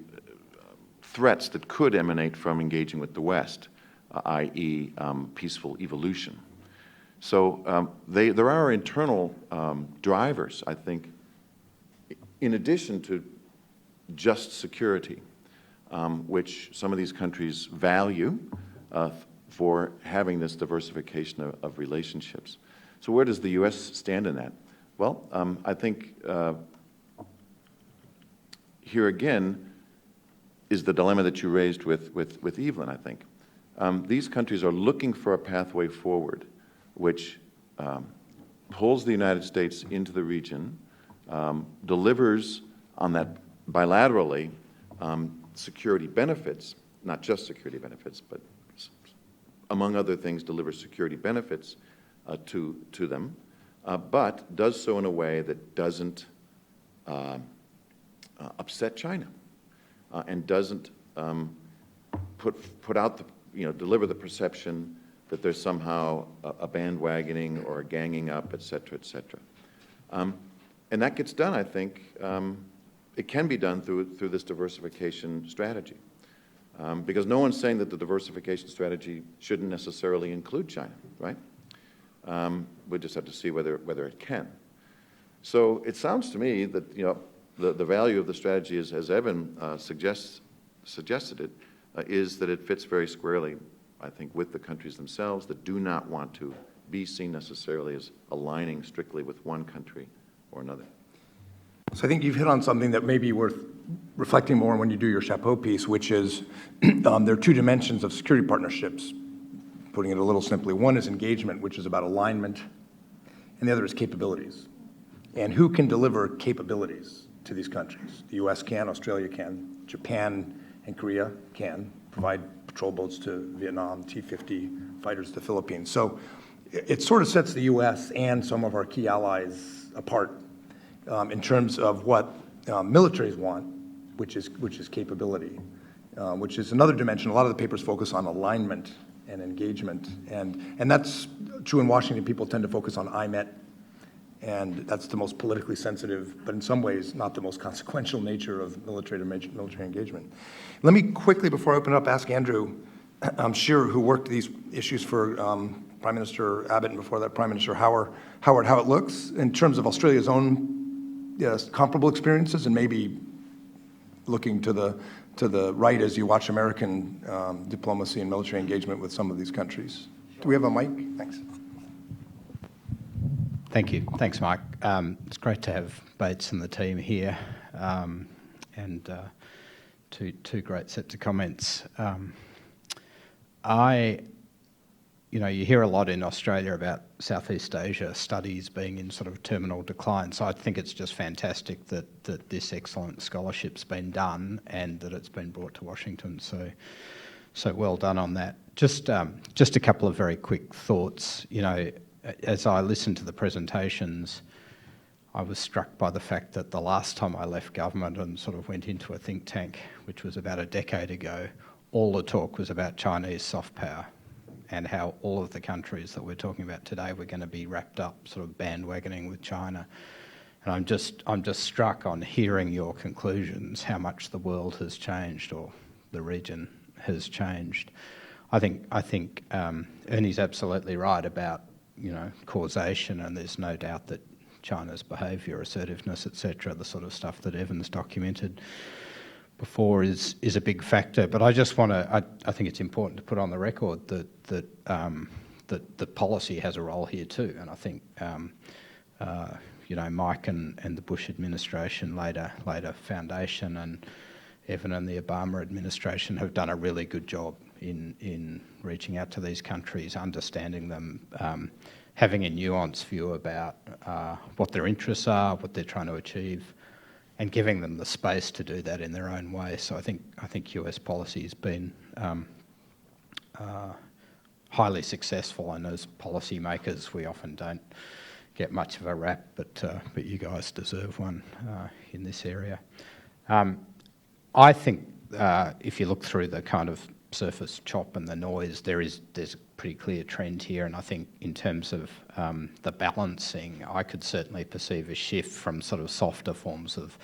Speaker 2: threats that could emanate from engaging with the West, i.e. Peaceful evolution. So there are internal drivers, I think, in addition to just security, which some of these countries value for having this diversification of relationships. So where does the U.S. stand in that? Well, I think here again is the dilemma that you raised with Evelyn, I think. These countries are looking for a pathway forward which pulls the United States into the region, delivers on that bilaterally security benefits, not just security benefits, but among other things, delivers security benefits to them, but does so in a way that doesn't upset China and doesn't put out deliver the perception that there's somehow a bandwagoning or a ganging up, et cetera, et cetera. And that gets done, I think, it can be done through this diversification strategy. Because no one's saying that the diversification strategy shouldn't necessarily include China, right? We just have to see whether it can. So it sounds to me that the value of the strategy is, as Evan suggested it, is that it fits very squarely, I think, with the countries themselves that do not want to be seen necessarily as aligning strictly with one country or another.
Speaker 1: So I think you've hit on something that may be worth reflecting more on when you do your chapeau piece, which is there are two dimensions of security partnerships, putting it a little simply. One is engagement, which is about alignment, and the other is capabilities. And who can deliver capabilities to these countries? The U.S. can, Australia can, Japan and Korea can provide patrol boats to Vietnam, T-50 fighters to the Philippines. So it sort of sets the U.S. and some of our key allies apart in terms of what militaries want, which is capability, which is another dimension. A lot of the papers focus on alignment and engagement, and that's true in Washington. People tend to focus on IMET And that's the most politically sensitive, but in some ways not the most consequential nature of military engagement. Let me quickly, before I open it up, ask Andrew Scheer, who worked these issues for Prime Minister Abbott and before that Prime Minister Howard, how it looks in terms of Australia's own comparable experiences, and maybe looking to the right as you watch American diplomacy and military engagement with some of these countries. Do we have a mic? Thanks.
Speaker 7: Thank you. Thanks, Mike. It's great to have Bates and the team here, and two great sets of comments. You hear a lot in Australia about Southeast Asia studies being in sort of terminal decline, so I think it's just fantastic that this excellent scholarship's been done and that it's been brought to Washington, so well done on that. Just a couple of very quick thoughts. As I listened to the presentations, I was struck by the fact that the last time I left government and sort of went into a think tank, which was about a decade ago, all the talk was about Chinese soft power and how all of the countries that we're talking about today were going to be wrapped up sort of bandwagoning with China. And I'm just struck on hearing your conclusions, how much the world has changed or the region has changed. I think Ernie's absolutely right about causation, and there's no doubt that China's behaviour, assertiveness, etc., the sort of stuff that Evan's documented before is a big factor. But I just want to, I think it's important to put on the record that policy has a role here too. And I think Mike and the Bush administration laid a foundation, and Evan and the Obama administration have done a really good job in reaching out to these countries, understanding them, having a nuanced view about what their interests are, what they're trying to achieve, and giving them the space to do that in their own way. So I think US policy has been highly successful, and as policymakers we often don't get much of a rap, but you guys deserve one in this area. I think if you look through the kind of surface chop and the noise, there's a pretty clear trend here, and I think in terms of the balancing, I could certainly perceive a shift from sort of softer forms of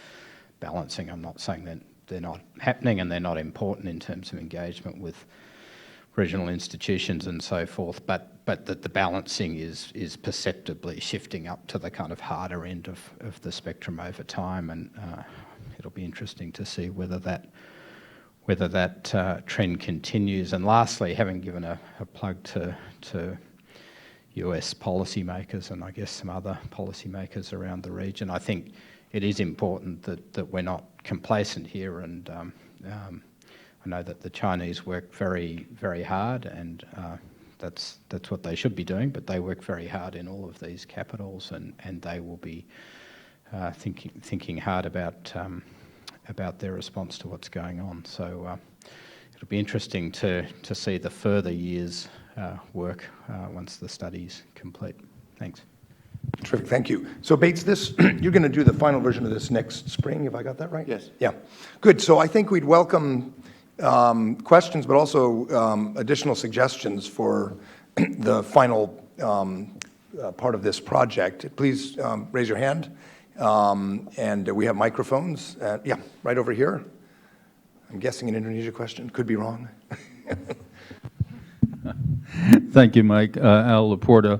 Speaker 7: balancing. I'm not saying that they're not happening and they're not important in terms of engagement with regional institutions and so forth, but that the balancing is perceptibly shifting up to the kind of harder end of the spectrum over time, and it'll be interesting to see whether that trend continues. And lastly, having given a plug to US policymakers and I guess some other policymakers around the region, I think it is important that we're not complacent here, and I know that the Chinese work very, very hard, and that's what they should be doing, but they work very hard in all of these capitals, and they will be thinking hard about their response to what's going on. So it'll be interesting to see the further years work once the study's complete. Thanks.
Speaker 1: Terrific, thank you. So Bates, you're going to do the final version of this next spring, have I got that right?
Speaker 2: Yes.
Speaker 1: Yeah, good. So I think we'd welcome questions, but also additional suggestions for the final part of this project. Please raise your hand. And we have microphones. Yeah, right over here. I'm guessing an Indonesia question. Could be wrong.
Speaker 8: Thank you, Mike. Al Laporta.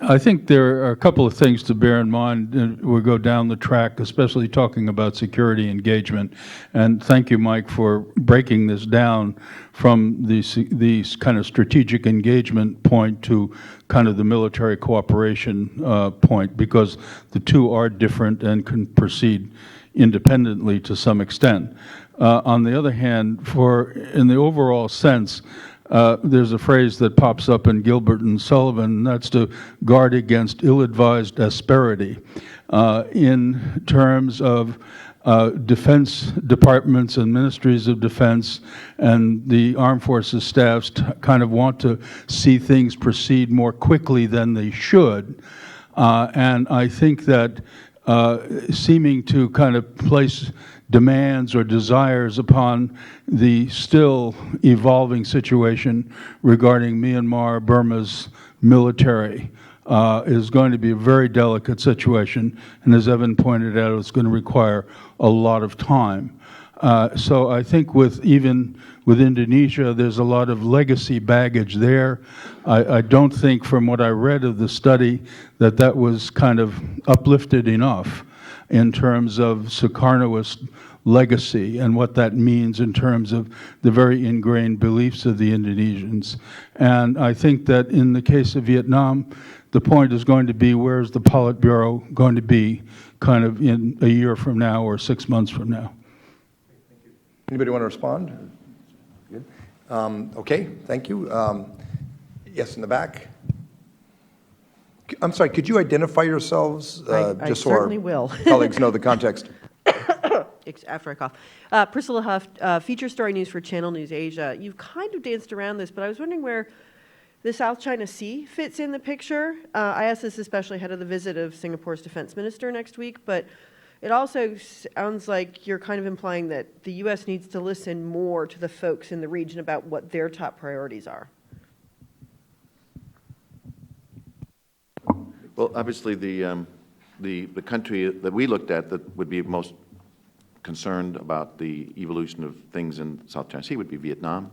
Speaker 8: I think there are a couple of things to bear in mind as we go down the track, especially talking about security engagement. And thank you, Mike, for breaking this down from these kind of strategic engagement point to kind of the military cooperation point, because the two are different and can proceed independently to some extent. On the other hand, in the overall sense, there's a phrase that pops up in Gilbert and Sullivan, and that's to guard against ill-advised asperity in terms of defense departments and ministries of defense and the armed forces staffs kind of want to see things proceed more quickly than they should. And I think that seeming to kind of place demands or desires upon the still evolving situation regarding Myanmar, Burma's military, is going to be a very delicate situation, and as Evan pointed out, it's going to require a lot of time. So I think even with Indonesia, there's a lot of legacy baggage there. I don't think, from what I read of the study, that was kind of uplifted enough in terms of Sukarno's legacy and what that means in terms of the very ingrained beliefs of the Indonesians. And I think that in the case of Vietnam, the point is going to be, where's the Politburo going to be kind of in a year from now or 6 months from now?
Speaker 1: Anybody want to respond? Good. Okay, thank you. Yes, in the back. I'm sorry, could you identify yourselves?
Speaker 9: I
Speaker 1: just
Speaker 9: certainly
Speaker 1: so our
Speaker 9: will.
Speaker 1: colleagues know the context.
Speaker 9: After I cough. Priscilla Huff, feature story news for Channel News Asia. You've kind of danced around this, but I was wondering where the South China Sea fits in the picture. I asked this especially ahead of the visit of Singapore's defense minister next week, but it also sounds like you're kind of implying that the U.S. needs to listen more to the folks in the region about what their top priorities are.
Speaker 2: Well, obviously, the country that we looked at that would be most concerned about the evolution of things in South China Sea would be Vietnam.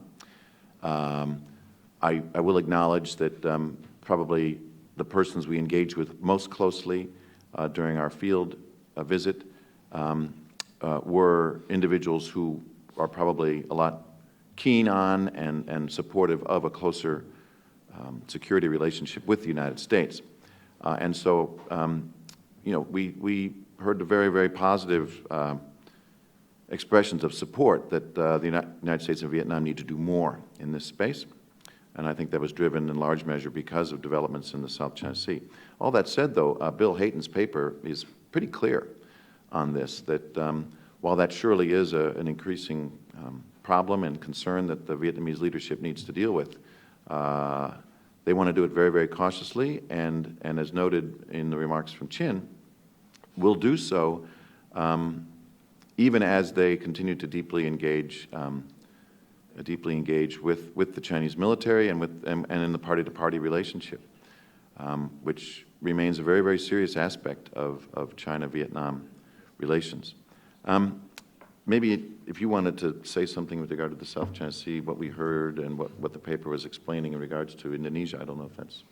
Speaker 2: I will acknowledge that probably the persons we engaged with most closely during our field visit were individuals who are probably a lot keen on and supportive of a closer security relationship with the United States. And so, you know, we heard the very, very positive expressions of support that the United States and Vietnam need to do more in this space. And I think that was driven in large measure because of developments in the South China Sea. All that said, though, Bill Hayton's paper is pretty clear on this, that while that surely is an increasing problem and concern that the Vietnamese leadership needs to deal with, they want to do it very, very cautiously, and as noted in the remarks from Chin, will do so even as they continue to deeply engage with the Chinese military and in the party-to-party relationship, which remains a very, very serious aspect of China-Vietnam relations. Maybe if you wanted to say something with regard to the South China Sea, what we heard and what the paper was explaining in regards to Indonesia, I don't know if that's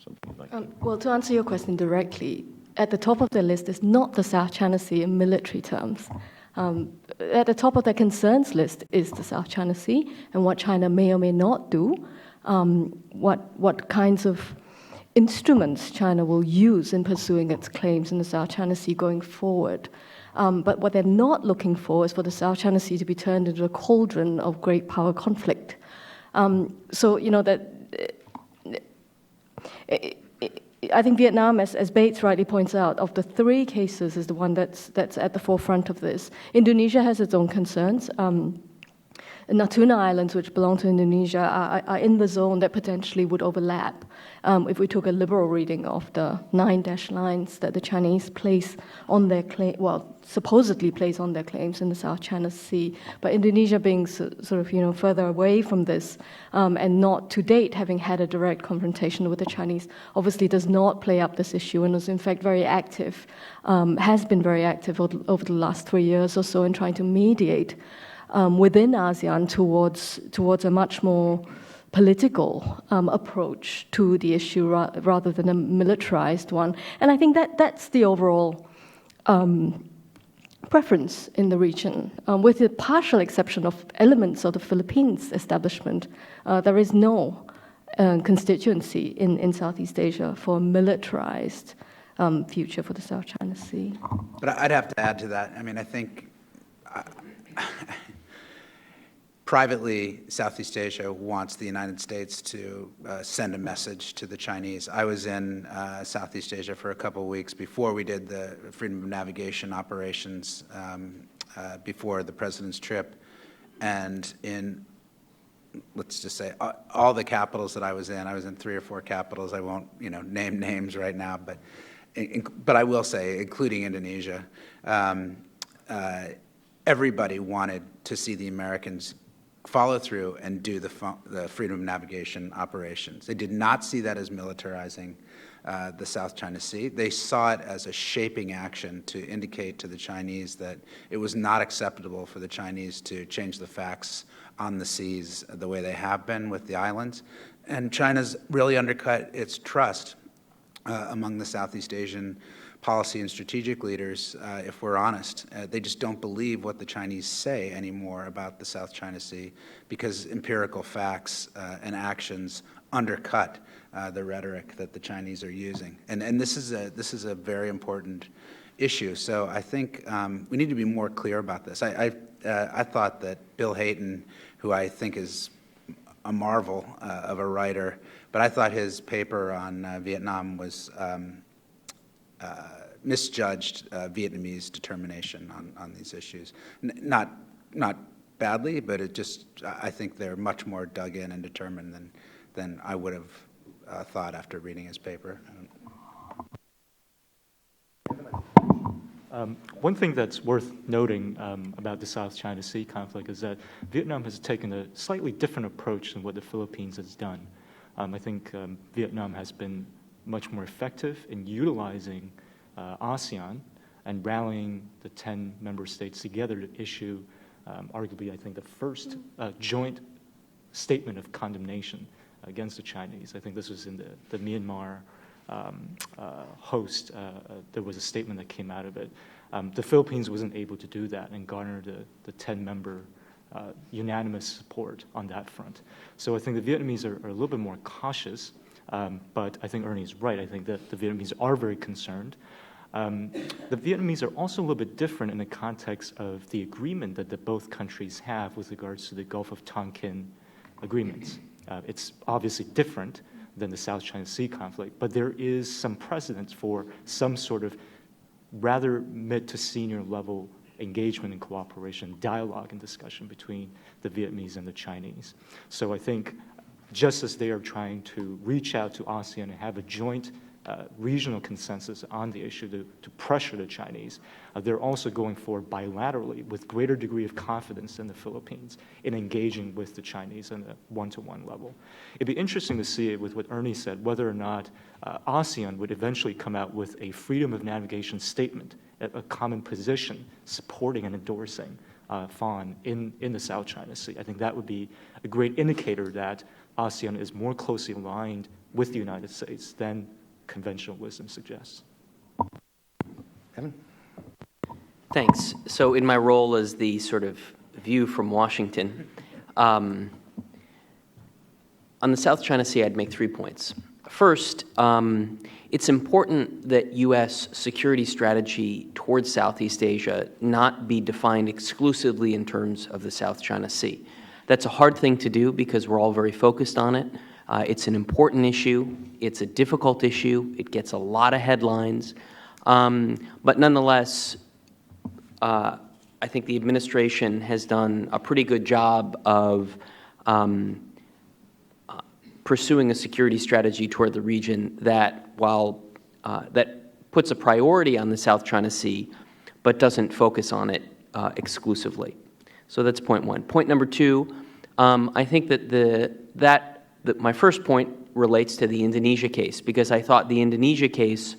Speaker 2: something like that.
Speaker 3: Well, to answer your question directly, at the top of the list is not the South China Sea in military terms. At the top of the concerns list is the South China Sea and what China may or may not do, what kinds of instruments China will use in pursuing its claims in the South China Sea going forward. But what they're not looking for is for the South China Sea to be turned into a cauldron of great power conflict. So, you know, that I think Vietnam, as Bates rightly points out, of the three cases is the one that's at the forefront of this. Indonesia has its own concerns. Natuna Islands, which belong to Indonesia, are in the zone that potentially would overlap if we took a liberal reading of the 9 dashed lines that the Chinese place on their claim, well, supposedly place on their claims in the South China Sea. But Indonesia being sort of, you know, further away from this and not to date having had a direct confrontation with the Chinese, obviously does not play up this issue and is in fact very active, has been very active over the last 3 years or so in trying to mediate within ASEAN towards a much more political approach to the issue rather than a militarized one. And I think that's the overall preference in the region. With the partial exception of elements of the Philippines establishment, there is no constituency in Southeast Asia for a militarized future for the South China Sea.
Speaker 6: But I'd have to add to that. I mean, I think privately, Southeast Asia wants the United States to send a message to the Chinese. I was in Southeast Asia for a couple of weeks before we did the freedom of navigation operations before the president's trip. And in, let's just say, all the capitals that I was in 3 or 4 capitals. I won't, you know, name names right now, but I will say, including Indonesia, everybody wanted to see the Americans follow through and do the freedom of navigation operations. They did not see that as militarizing. the South China Sea. They saw it as a shaping action to indicate to the Chinese that it was not acceptable for the Chinese to change the facts on the seas the way they have been with the islands. And China's really undercut its trust among the Southeast Asian policy and strategic leaders, if we're honest. They just don't believe what the Chinese say anymore about the South China Sea because empirical facts and actions undercut the rhetoric that the Chinese are using. And this is a very important issue. So I think we need to be more clear about this. I thought that Bill Hayton, who I think is a marvel of a writer, but I thought his paper on Vietnam was misjudged Vietnamese determination on these issues. Not badly, but it just, I think they're much more dug in and determined than I would have thought after reading his paper.
Speaker 4: One thing that's worth noting about the South China Sea conflict is that Vietnam has taken a slightly different approach than what the Philippines has done. I think Vietnam has been much more effective in utilizing ASEAN and rallying the 10 member states together to issue, arguably, I think, the first joint statement of condemnation against the Chinese. I think this was in the Myanmar host. There was a statement that came out of it. The Philippines wasn't able to do that and garner the 10-member unanimous support on that front. So I think the Vietnamese are a little bit more cautious, but I think Ernie's right. I think that the Vietnamese are very concerned. The Vietnamese are also a little bit different in the context of the agreement that both countries have with regards to the Gulf of Tonkin agreements. It's obviously different than the South China Sea conflict, but there is some precedent for some sort of rather mid to senior level engagement and cooperation, dialogue and discussion between the Vietnamese and the Chinese. So I think just as they are trying to reach out to ASEAN and have a joint regional consensus on the issue to pressure the Chinese, they're also going forward bilaterally with greater degree of confidence than the Philippines in engaging with the Chinese on a one-to-one level. It'd be interesting to see it with what Ernie said, whether or not ASEAN would eventually come out with a freedom of navigation statement, a common position supporting and endorsing FON in the South China Sea. I think that would be a great indicator that ASEAN is more closely aligned with the United States than conventional wisdom suggests.
Speaker 1: Evan?
Speaker 5: Thanks. So in my role as the sort of view from Washington, on the South China Sea, I'd make 3 points. First, it's important that U.S. security strategy towards Southeast Asia not be defined exclusively in terms of the South China Sea. That's a hard thing to do because we're all very focused on it. It's an important issue. It's a difficult issue. It gets a lot of headlines. But nonetheless, I think the administration has done a pretty good job of pursuing a security strategy toward the region that, while that puts a priority on the South China Sea, but doesn't focus on it exclusively. So that's point one. Point number two, I think that my first point relates to the Indonesia case, because I thought the Indonesia case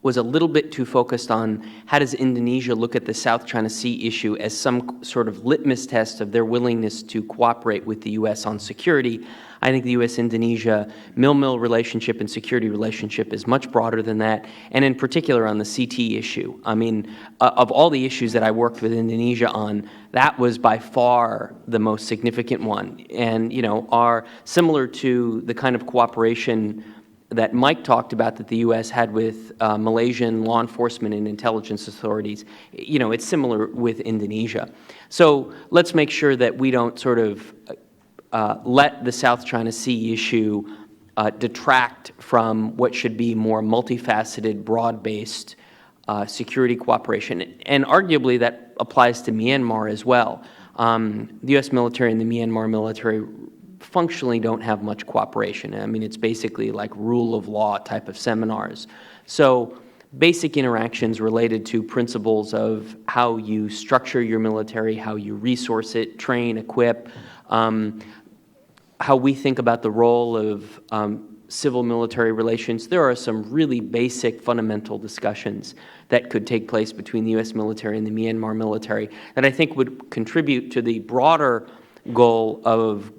Speaker 5: was a little bit too focused on how does Indonesia look at the South China Sea issue as some sort of litmus test of their willingness to cooperate with the U.S. on security. I think the U.S.-Indonesia mill-mill relationship and security relationship is much broader than that, and in particular on the CT issue. I mean, of all the issues that I worked with Indonesia on, that was by far the most significant one, and, you know, are similar to the kind of cooperation that Mike talked about that the U.S. had with Malaysian law enforcement and intelligence authorities. You know, it's similar with Indonesia. So let's make sure that we don't sort of let the South China Sea issue detract from what should be more multifaceted, broad-based security cooperation. And arguably that applies to Myanmar as well. The U.S. military and the Myanmar military functionally don't have much cooperation. I mean, it's basically like rule of law type of seminars. So basic interactions related to principles of how you structure your military, how you resource it, train, equip, how we think about the role of civil-military relations. There are some really basic, fundamental discussions that could take place between the U.S. military and the Myanmar military that I think would contribute to the broader goal of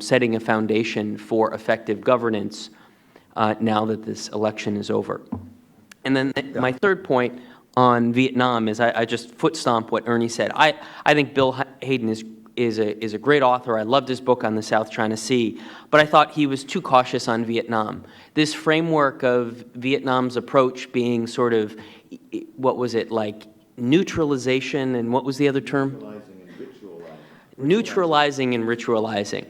Speaker 5: setting a foundation for effective governance now that this election is over. And then my third point on Vietnam is I just foot stomp what Ernie said. I think Bill Hayden is a great author. I loved his book on the South China Sea, but I thought he was too cautious on Vietnam. This framework of Vietnam's approach being sort of, what was it, like neutralization, and what was the other term? Neutralizing and ritualizing.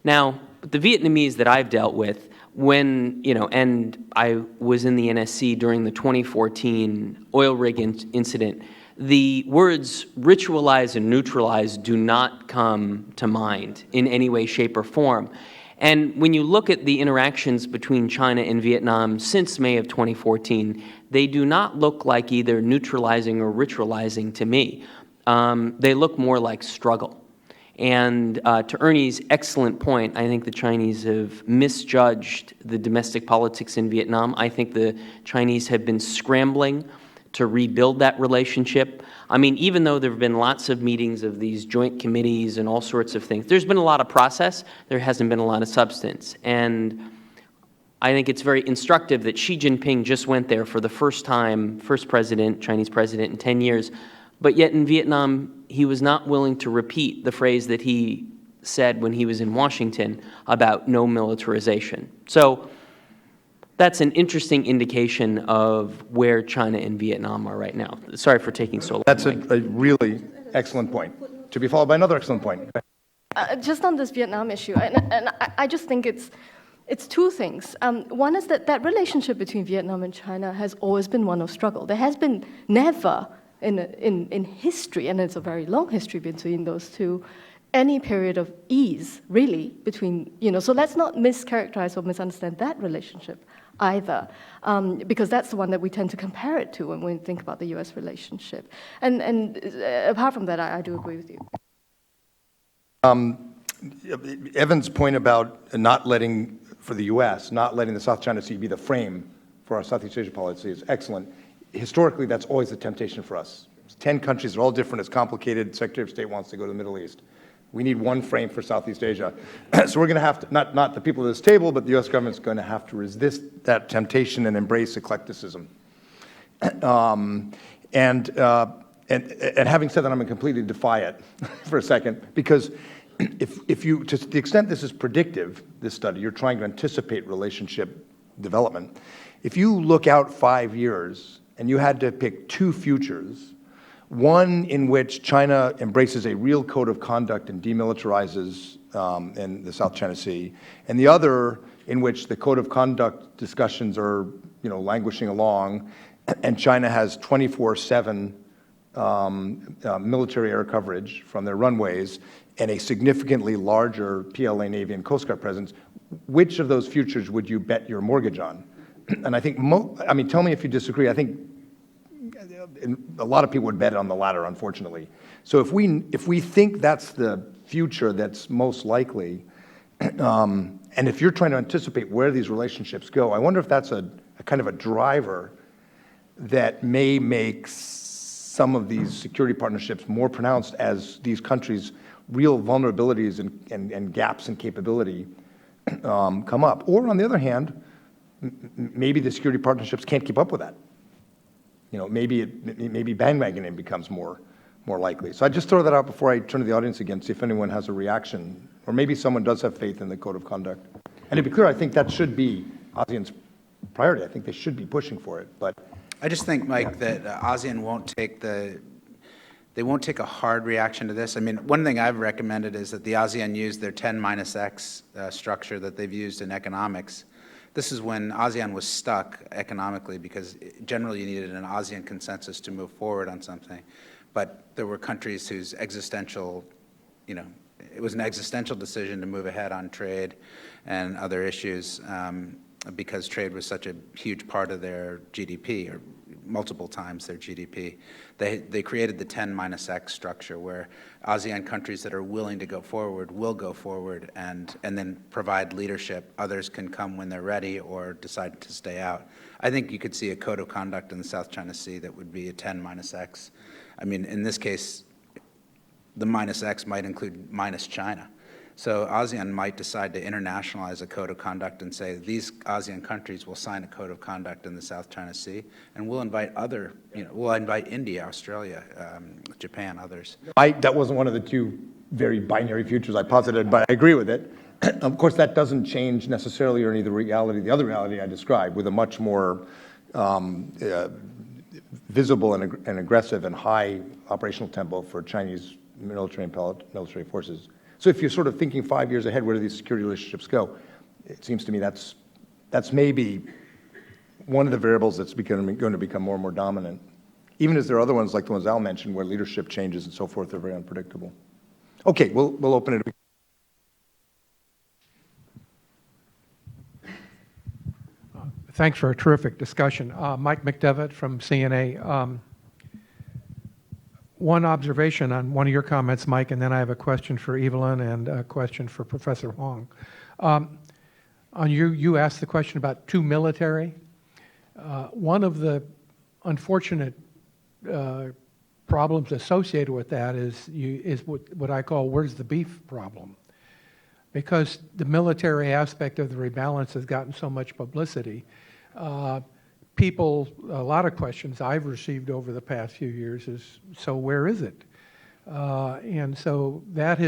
Speaker 5: Now, the Vietnamese that I've dealt with, when, and I was in the NSC during the 2014 oil rig incident, the words ritualize and neutralize do not come to mind in any way, shape, or form. And when you look at the interactions between China and Vietnam since May of 2014, they do not look like either neutralizing or ritualizing to me. They look more like struggle. And to Ernie's excellent point, I think the Chinese have misjudged the domestic politics in Vietnam. I think the Chinese have been scrambling to rebuild that relationship. I mean, even though there have been lots of meetings of these joint committees and all sorts of things, there's been a lot of process, there hasn't been a lot of substance. And I think it's very instructive that Xi Jinping just went there for the first time, first president, Chinese president in 10 years, but yet in Vietnam, he was not willing to repeat the phrase that he said when he was in Washington about no militarization. So that's an interesting indication of where China and Vietnam are right now. Sorry for taking so long.
Speaker 1: That's a really excellent point, to be followed by another excellent point.
Speaker 3: Just on this Vietnam issue, and I just think it's two things. One is that relationship between Vietnam and China has always been one of struggle. There has been never in history, and it's a very long history between those two, any period of ease, really, between, so let's not mischaracterize or misunderstand that relationship either, because that's the one that we tend to compare it to when we think about the U.S. relationship. And apart from that, I do agree with you.
Speaker 1: Evan's point about not letting, for the U.S., not letting the South China Sea be the frame for our Southeast Asia policy is excellent. Historically, that's always a temptation for us. 10 countries are all different, it's complicated, Secretary of State wants to go to the Middle East. We need one frame for Southeast Asia. So we're going to have to, not the people at this table, but the U.S. government's going to have to resist that temptation and embrace eclecticism. And having said that, I'm going to completely defy it for a second, because if you, to the extent this is predictive, this study, you're trying to anticipate relationship development. If you look out 5 years and you had to pick two futures, one in which China embraces a real code of conduct and demilitarizes in the South China Sea, and the other in which the code of conduct discussions are, languishing along, and China has 24/7 military air coverage from their runways and a significantly larger PLA Navy and Coast Guard presence, which of those futures would you bet your mortgage on? And I think, tell me if you disagree. I think a lot of people would bet on the latter, unfortunately. So if we think that's the future that's most likely, and if you're trying to anticipate where these relationships go, I wonder if that's a kind of a driver that may make some of these security partnerships more pronounced as these countries' real vulnerabilities and gaps in capability come up. Or on the other hand, maybe the security partnerships can't keep up with that. Maybe bandwagoning becomes more likely. So I just throw that out before I turn to the audience again, see if anyone has a reaction, or maybe someone does have faith in the code of conduct. And to be clear, I think that should be ASEAN's priority. I think they should be pushing for it. But
Speaker 6: I just think, Mike, that ASEAN won't take a hard reaction to this. I mean, one thing I've recommended is that the ASEAN use their 10-X structure that they've used in economics. This is when ASEAN was stuck economically, because generally you needed an ASEAN consensus to move forward on something. But there were countries whose existential, it was an existential decision to move ahead on trade and other issues. because trade was such a huge part of their GDP, or multiple times their GDP. They created the 10-X structure, where ASEAN countries that are willing to go forward will go forward and then provide leadership. Others can come when they're ready or decide to stay out. I think you could see a code of conduct in the South China Sea that would be a 10-X. I mean, in this case, the -X might include minus China. So ASEAN might decide to internationalize a code of conduct and say these ASEAN countries will sign a code of conduct in the South China Sea, and we'll invite we'll invite India, Australia, Japan, others.
Speaker 1: That wasn't one of the two very binary futures I posited, but I agree with it. Of course, that doesn't change necessarily or any of the other reality I described, with a much more visible and aggressive and high operational tempo for Chinese military and military forces. So if you're sort of thinking 5 years ahead, where do these security relationships go? It seems to me that's maybe one of the variables that's going to become more and more dominant, even as there are other ones like the ones Al mentioned, where leadership changes and so forth are very unpredictable. Okay, we'll open it.
Speaker 10: Thanks for a terrific discussion. Mike McDevitt from CNA. One observation on one of your comments, Mike, and then I have a question for Evelyn and a question for Professor Huang. You asked the question about too military. One of the unfortunate problems associated with that is what I call "where's the beef" problem, because the military aspect of the rebalance has gotten so much publicity. A lot of questions I've received over the past few years is, so where is it? And so that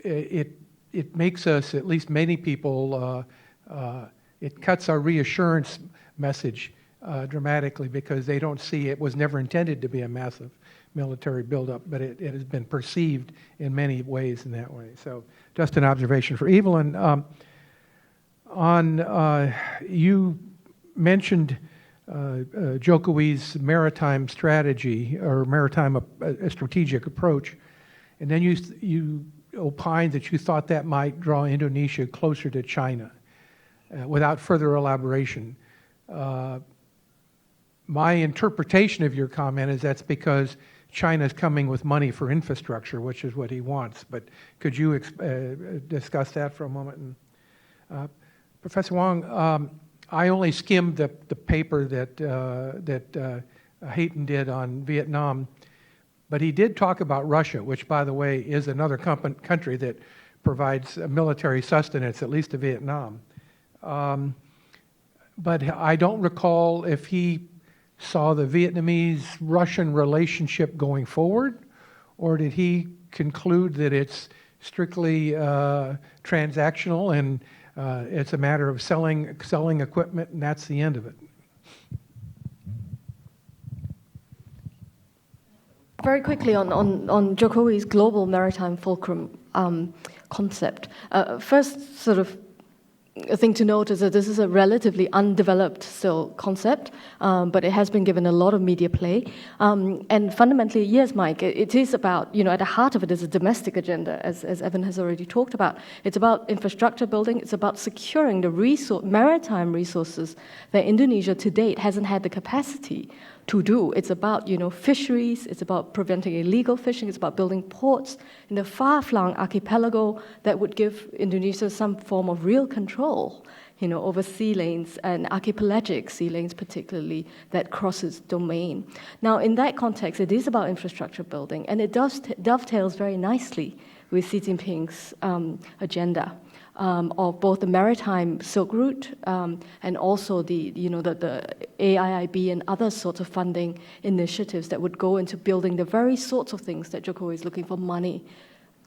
Speaker 10: it makes us, at least many people, it cuts our reassurance message dramatically, because they don't see it was never intended to be a massive military buildup, but it has been perceived in many ways in that way. So just an observation for Evelyn. You mentioned Jokowi's maritime strategy, or maritime strategic approach, and then you opined that you thought that might draw Indonesia closer to China, without further elaboration. My interpretation of your comment is that's because China's coming with money for infrastructure, which is what he wants. But could you discuss that for a moment? And, Professor Huang, I only skimmed the paper that Hayton did on Vietnam, but he did talk about Russia, which, by the way, is another country that provides military sustenance, at least to Vietnam. But I don't recall if he saw the Vietnamese-Russian relationship going forward, or did he conclude that it's strictly transactional and it's a matter of selling equipment, and that's the end of it?
Speaker 3: Very quickly on Jokowi's global maritime fulcrum concept. First, sort of a thing to note is that this is a relatively undeveloped still concept, but it has been given a lot of media play. And fundamentally, yes, Mike, it is about, at the heart of it is a domestic agenda, as Evan has already talked about. It's about infrastructure building. It's about securing the maritime resources that Indonesia to date hasn't had the capacity to do. It's about, fisheries. It's about preventing illegal fishing. It's about building ports in the far-flung archipelago that would give Indonesia some form of real control, over sea lanes and archipelagic sea lanes, particularly, that crosses domain. Now, in that context, it is about infrastructure building, and it dovetails very nicely with Xi Jinping's agenda. Of both the maritime Silk Route and also the AIIB and other sorts of funding initiatives that would go into building the very sorts of things that Jokowi is looking for money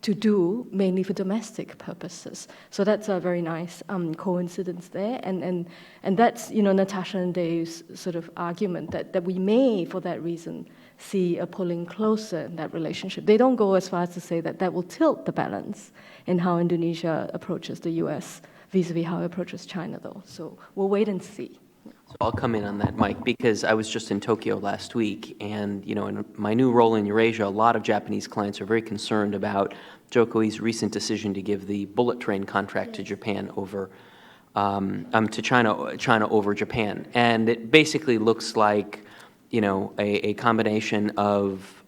Speaker 3: to do, mainly for domestic purposes. So that's a very nice coincidence there, and that's Natasha and Dave's sort of argument that we may, for that reason, see a pulling closer in that relationship. They don't go as far as to say that will tilt the balance in how Indonesia approaches the U.S. vis-a-vis how it approaches China, though. So we'll wait and see.
Speaker 5: So I'll come in on that, Mike, because I was just in Tokyo last week, and in my new role in Eurasia, a lot of Japanese clients are very concerned about Jokowi's recent decision to give the bullet train contract to Japan over to China over Japan. And it basically looks like, you know, a combination of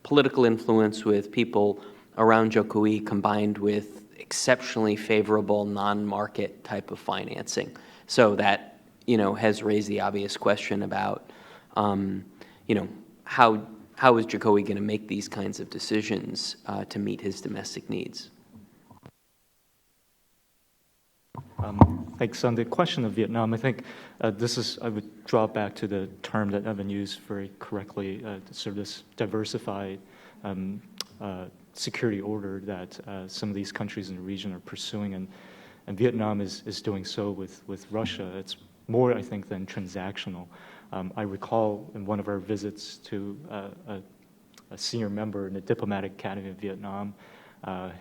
Speaker 5: political influence with people around Jokui combined with exceptionally favorable non-market type of financing. So that, you know, has raised the obvious question about, you know, how is Jokui going to make these kinds of decisions to meet his domestic needs?
Speaker 4: Thanks. On the question of Vietnam, I think I would draw back to the term that Evan used very correctly, sort of this diversified security order that some of these countries in the region are pursuing, and Vietnam is doing so with Russia. It's more, I think, than transactional. I recall in one of our visits to a senior member in the Diplomatic Academy of Vietnam,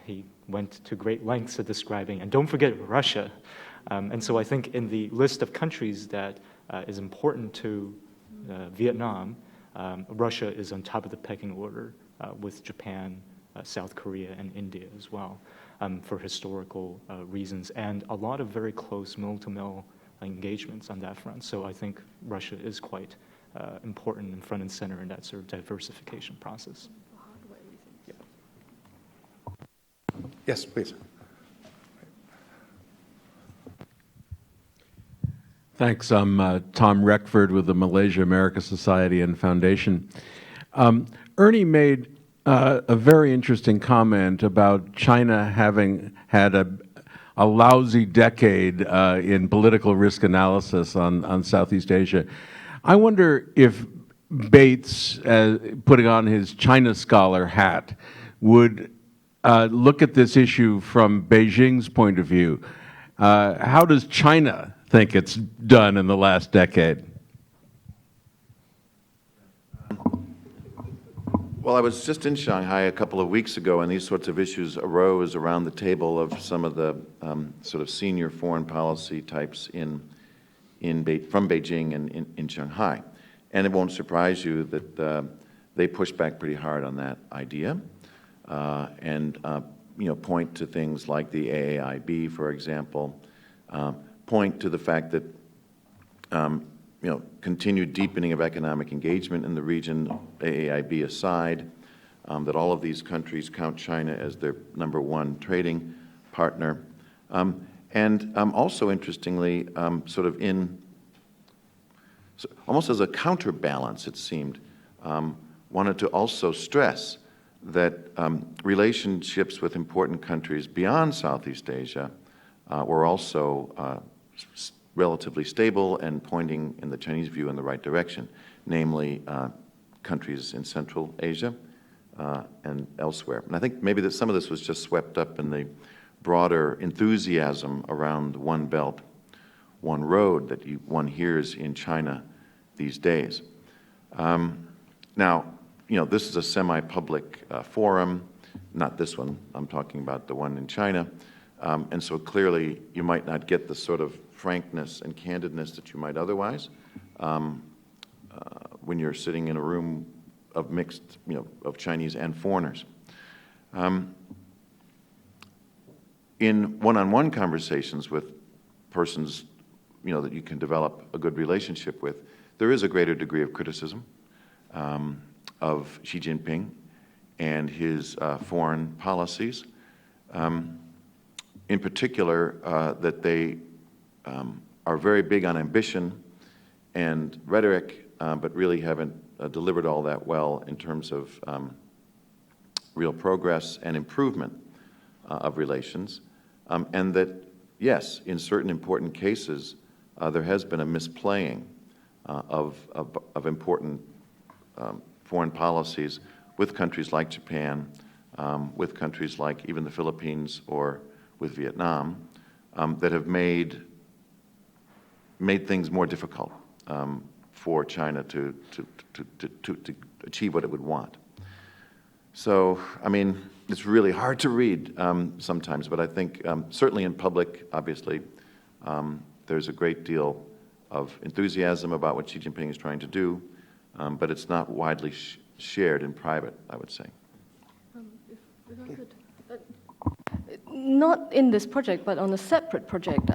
Speaker 4: he went to great lengths of describing, and don't forget Russia. And so I think in the list of countries that is important to Vietnam, Russia is on top of the pecking order with Japan, South Korea, and India as well, for historical reasons, and a lot of very close mill-to-mill engagements on that front. So I think Russia is quite important and front and center in that sort of diversification process. Yeah.
Speaker 1: Yes, please.
Speaker 11: Thanks. I'm Tom Reckford with the Malaysia America Society and Foundation. Ernie made a very interesting comment about China having had a lousy decade in political risk analysis on Southeast Asia. I wonder if Bates, putting on his China scholar hat, would look at this issue from Beijing's point of view. How does China think it's done in the last decade?
Speaker 2: Well, I was just in Shanghai a couple of weeks ago, and these sorts of issues arose around the table of some of the sort of senior foreign policy types from Beijing and in Shanghai. And it won't surprise you that they push back pretty hard on that idea, and you know, point to things like the AAIB, for example, point to the fact that you know, continued deepening of economic engagement in the region, AAIB aside, that all of these countries count China as their #1 trading partner, and also interestingly, sort of almost as a counterbalance, it seemed, wanted to also stress that relationships with important countries beyond Southeast Asia were also relatively stable and pointing, in the Chinese view, in the right direction, namely countries in Central Asia and elsewhere. And I think maybe that some of this was just swept up in the broader enthusiasm around One Belt, One Road that one hears in China these days. Now, you know, this is a semi-public forum, not this one, I'm talking about the one in China, and so clearly you might not get the sort of frankness and candidness that you might otherwise when you're sitting in a room of mixed, you know, of Chinese and foreigners. In one-on-one conversations with persons, you know, that you can develop a good relationship with, there is a greater degree of criticism of Xi Jinping and his foreign policies. In particular, that they are very big on ambition and rhetoric, but really haven't delivered all that well in terms of real progress and improvement of relations. And that, yes, in certain important cases, there has been a misplaying of important foreign policies with countries like Japan, with countries like even the Philippines or with Vietnam, that have made things more difficult for China to achieve what it would want. So, I mean, it's really hard to read sometimes, but I think certainly in public, obviously, there's a great deal of enthusiasm about what Xi Jinping is trying to do, but it's not widely shared in private, I would say.
Speaker 3: If I could. not in this project, but on a separate project,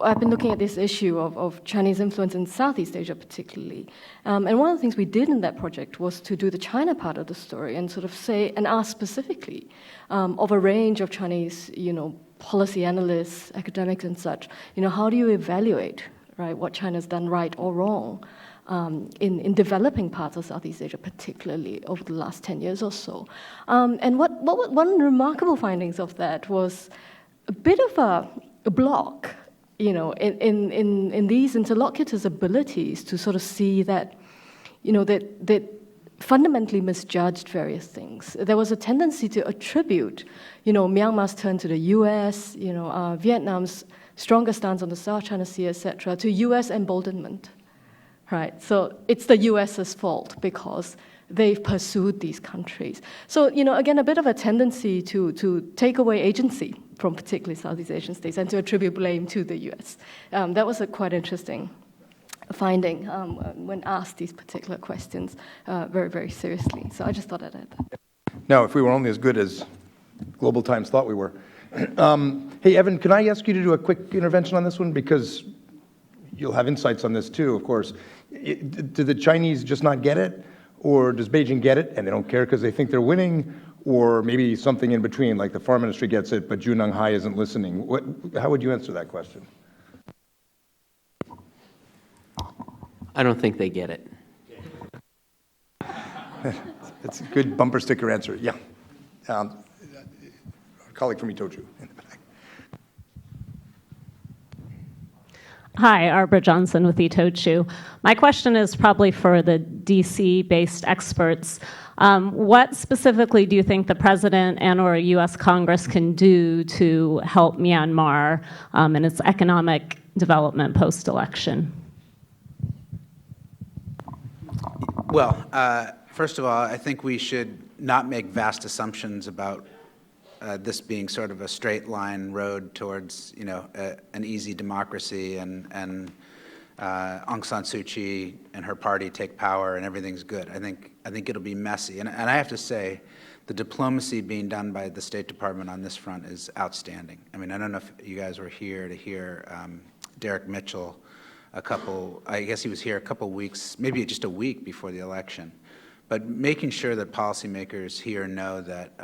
Speaker 3: I've been looking at this issue of Chinese influence in Southeast Asia particularly. And one of the things we did in that project was to do the China part of the story and sort of say, and ask specifically of a range of Chinese, policy analysts, academics and such, how do you evaluate, right, what China's done right or wrong in developing parts of Southeast Asia, particularly over the last 10 years or so. And one remarkable findings of that was a bit of a block, in these interlocutors' abilities to sort of see that, that fundamentally misjudged various things. There was a tendency to attribute, Myanmar's turn to the U.S., Vietnam's stronger stance on the South China Sea, etc., to U.S. emboldenment, right? So it's the U.S.'s fault because they've pursued these countries. So, again, a bit of a tendency to take away agency from particularly Southeast Asian states and to attribute blame to the U.S. That was a quite interesting finding when asked these particular questions very, very seriously. So I just thought I'd add that.
Speaker 1: Now, if we were only as good as Global Times thought we were. Hey, Evan, can I ask you to do a quick intervention on this one? Because you'll have insights on this too, of course. Do the Chinese just not get it? Or does Beijing get it and they don't care because they think they're winning? Or maybe something in between, like the foreign ministry gets it, but Jurgen Haacke isn't listening. How would you answer that question?
Speaker 5: I don't think they get it.
Speaker 1: That's a good bumper sticker answer. Yeah. A colleague from Itochu in the back.
Speaker 12: Hi, Arbor Johnson with Itochu. My question is probably for the DC-based experts. What specifically do you think the President and/or U.S. Congress can do to help Myanmar in its economic development post-election?
Speaker 6: Well, first of all, I think we should not make vast assumptions about this being sort of a straight line road towards, an easy democracy and Aung San Suu Kyi and her party take power and everything's good. I think it'll be messy. And I have to say, the diplomacy being done by the State Department on this front is outstanding. I mean, I don't know if you guys were here to hear Derek Mitchell I guess he was here a couple weeks, maybe just a week before the election. But making sure that policymakers here know that,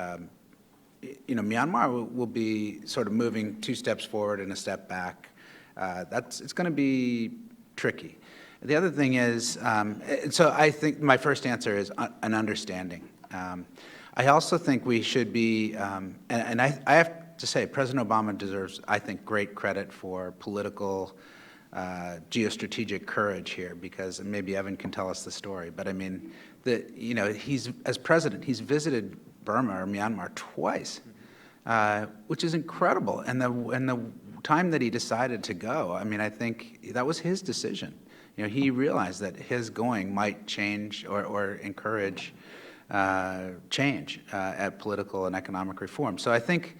Speaker 6: Myanmar will be sort of moving 2 steps forward and a step back. It's going to be tricky. The other thing is, so I think my first answer is an understanding. I also think we should be, and I have to say, President Obama deserves, I think, great credit for political geostrategic courage here, because maybe Evan can tell us the story. But I mean, he's as president, he's visited Burma or Myanmar twice, which is incredible. And the time that he decided to go, I mean, I think that was his decision. He realized that his going might change or encourage change at political and economic reform. So I think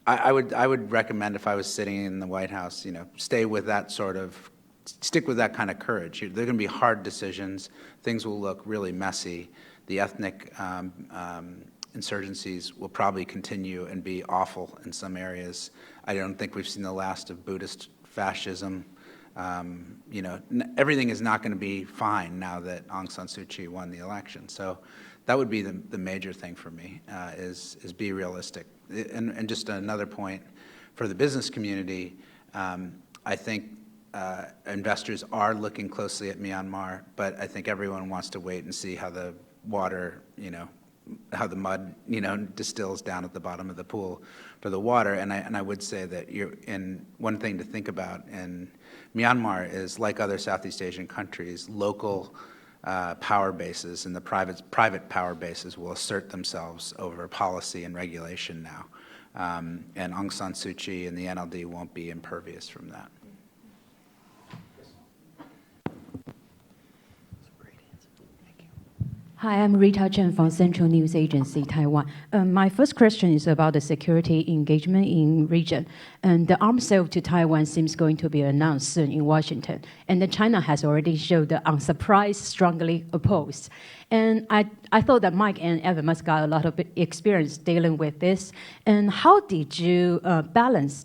Speaker 6: I would recommend, if I was sitting in the White House, stick with that kind of courage. They're going to be hard decisions. Things will look really messy. The ethnic insurgencies will probably continue and be awful in some areas. I don't think we've seen the last of Buddhist fascism. Everything is not going to be fine now that Aung San Suu Kyi won the election. So that would be the major thing for me, is be realistic. And just another point, for the business community, I think investors are looking closely at Myanmar, but I think everyone wants to wait and see how the water, how the mud, distills down at the bottom of the pool for the water. And I would say that one thing to think about in Myanmar is, like other Southeast Asian countries, local power bases and the private power bases will assert themselves over policy and regulation now. And Aung San Suu Kyi and the NLD won't be impervious from that.
Speaker 13: Hi, I'm Rita Chen from Central News Agency, Taiwan. My first question is about the security engagement in region. And the arms sale to Taiwan seems going to be announced soon in Washington. And then China has already showed the unsurprised, strongly opposed. And I thought that Mike and Evan must got a lot of experience dealing with this. And how did you balance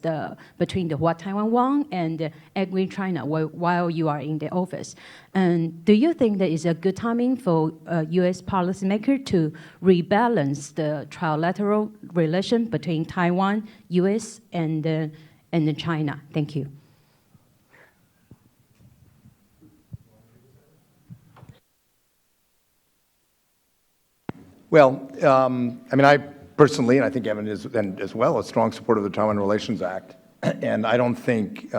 Speaker 13: between the What Taiwan Want and Angry China while you are in the office? And do you think that is a good timing for U.S. policymaker to rebalance the trilateral relation between Taiwan, U.S., and China? Thank you.
Speaker 1: Well, I mean, I personally, and I think Evan is and as well, a strong supporter of the Taiwan Relations Act. And I don't think,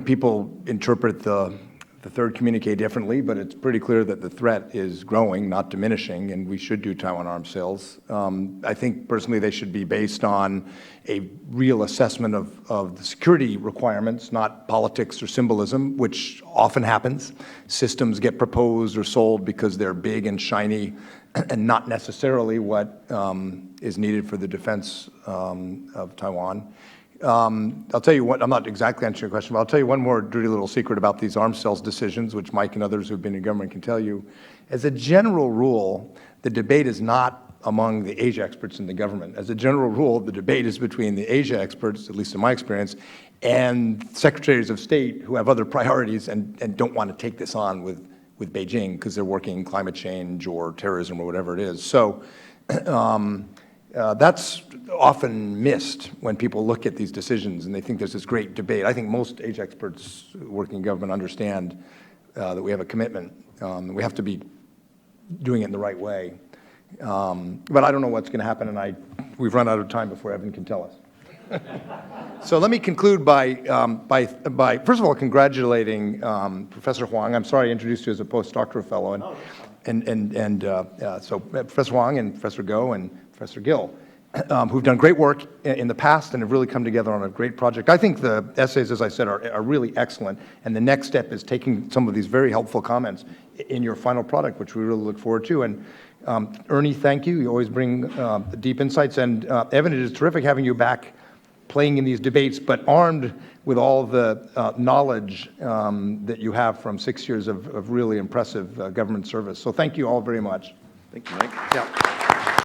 Speaker 1: people interpret the third communique differently, but it's pretty clear that the threat is growing, not diminishing, and we should do Taiwan arms sales. I think personally they should be based on a real assessment of the security requirements, not politics or symbolism, which often happens. Systems get proposed or sold because they're big and shiny and not necessarily what is needed for the defense of Taiwan. I'll tell you what, I'm not exactly answering your question, but I'll tell you one more dirty little secret about these arms sales decisions, which Mike and others who've been in government can tell you. As a general rule, the debate is not among the Asia experts in the government. As a general rule, the debate is between the Asia experts, at least in my experience, and secretaries of state who have other priorities and don't want to take this on with Beijing because they're working climate change or terrorism or whatever it is. So that's often missed when people look at these decisions and they think there's this great debate. I think most Asia experts working in government understand that we have a commitment. We have to be doing it in the right way. But I don't know what's going to happen, and we've run out of time before Evan can tell us. So let me conclude by first of all congratulating Professor Huang. I'm sorry I introduced you as a postdoctoral fellow, so Professor Huang and Professor Goh and Professor Gill, who've done great work in the past and have really come together on a great project. I think the essays, as I said, are really excellent, and the next step is taking some of these very helpful comments in your final product, which we really look forward to. And Ernie, thank you. You always bring deep insights, and Evan, it is terrific having you back playing in these debates, but armed with all the knowledge that you have from 6 years of really impressive government service. So thank you all very much.
Speaker 2: Thank you, Mike.
Speaker 1: Yeah.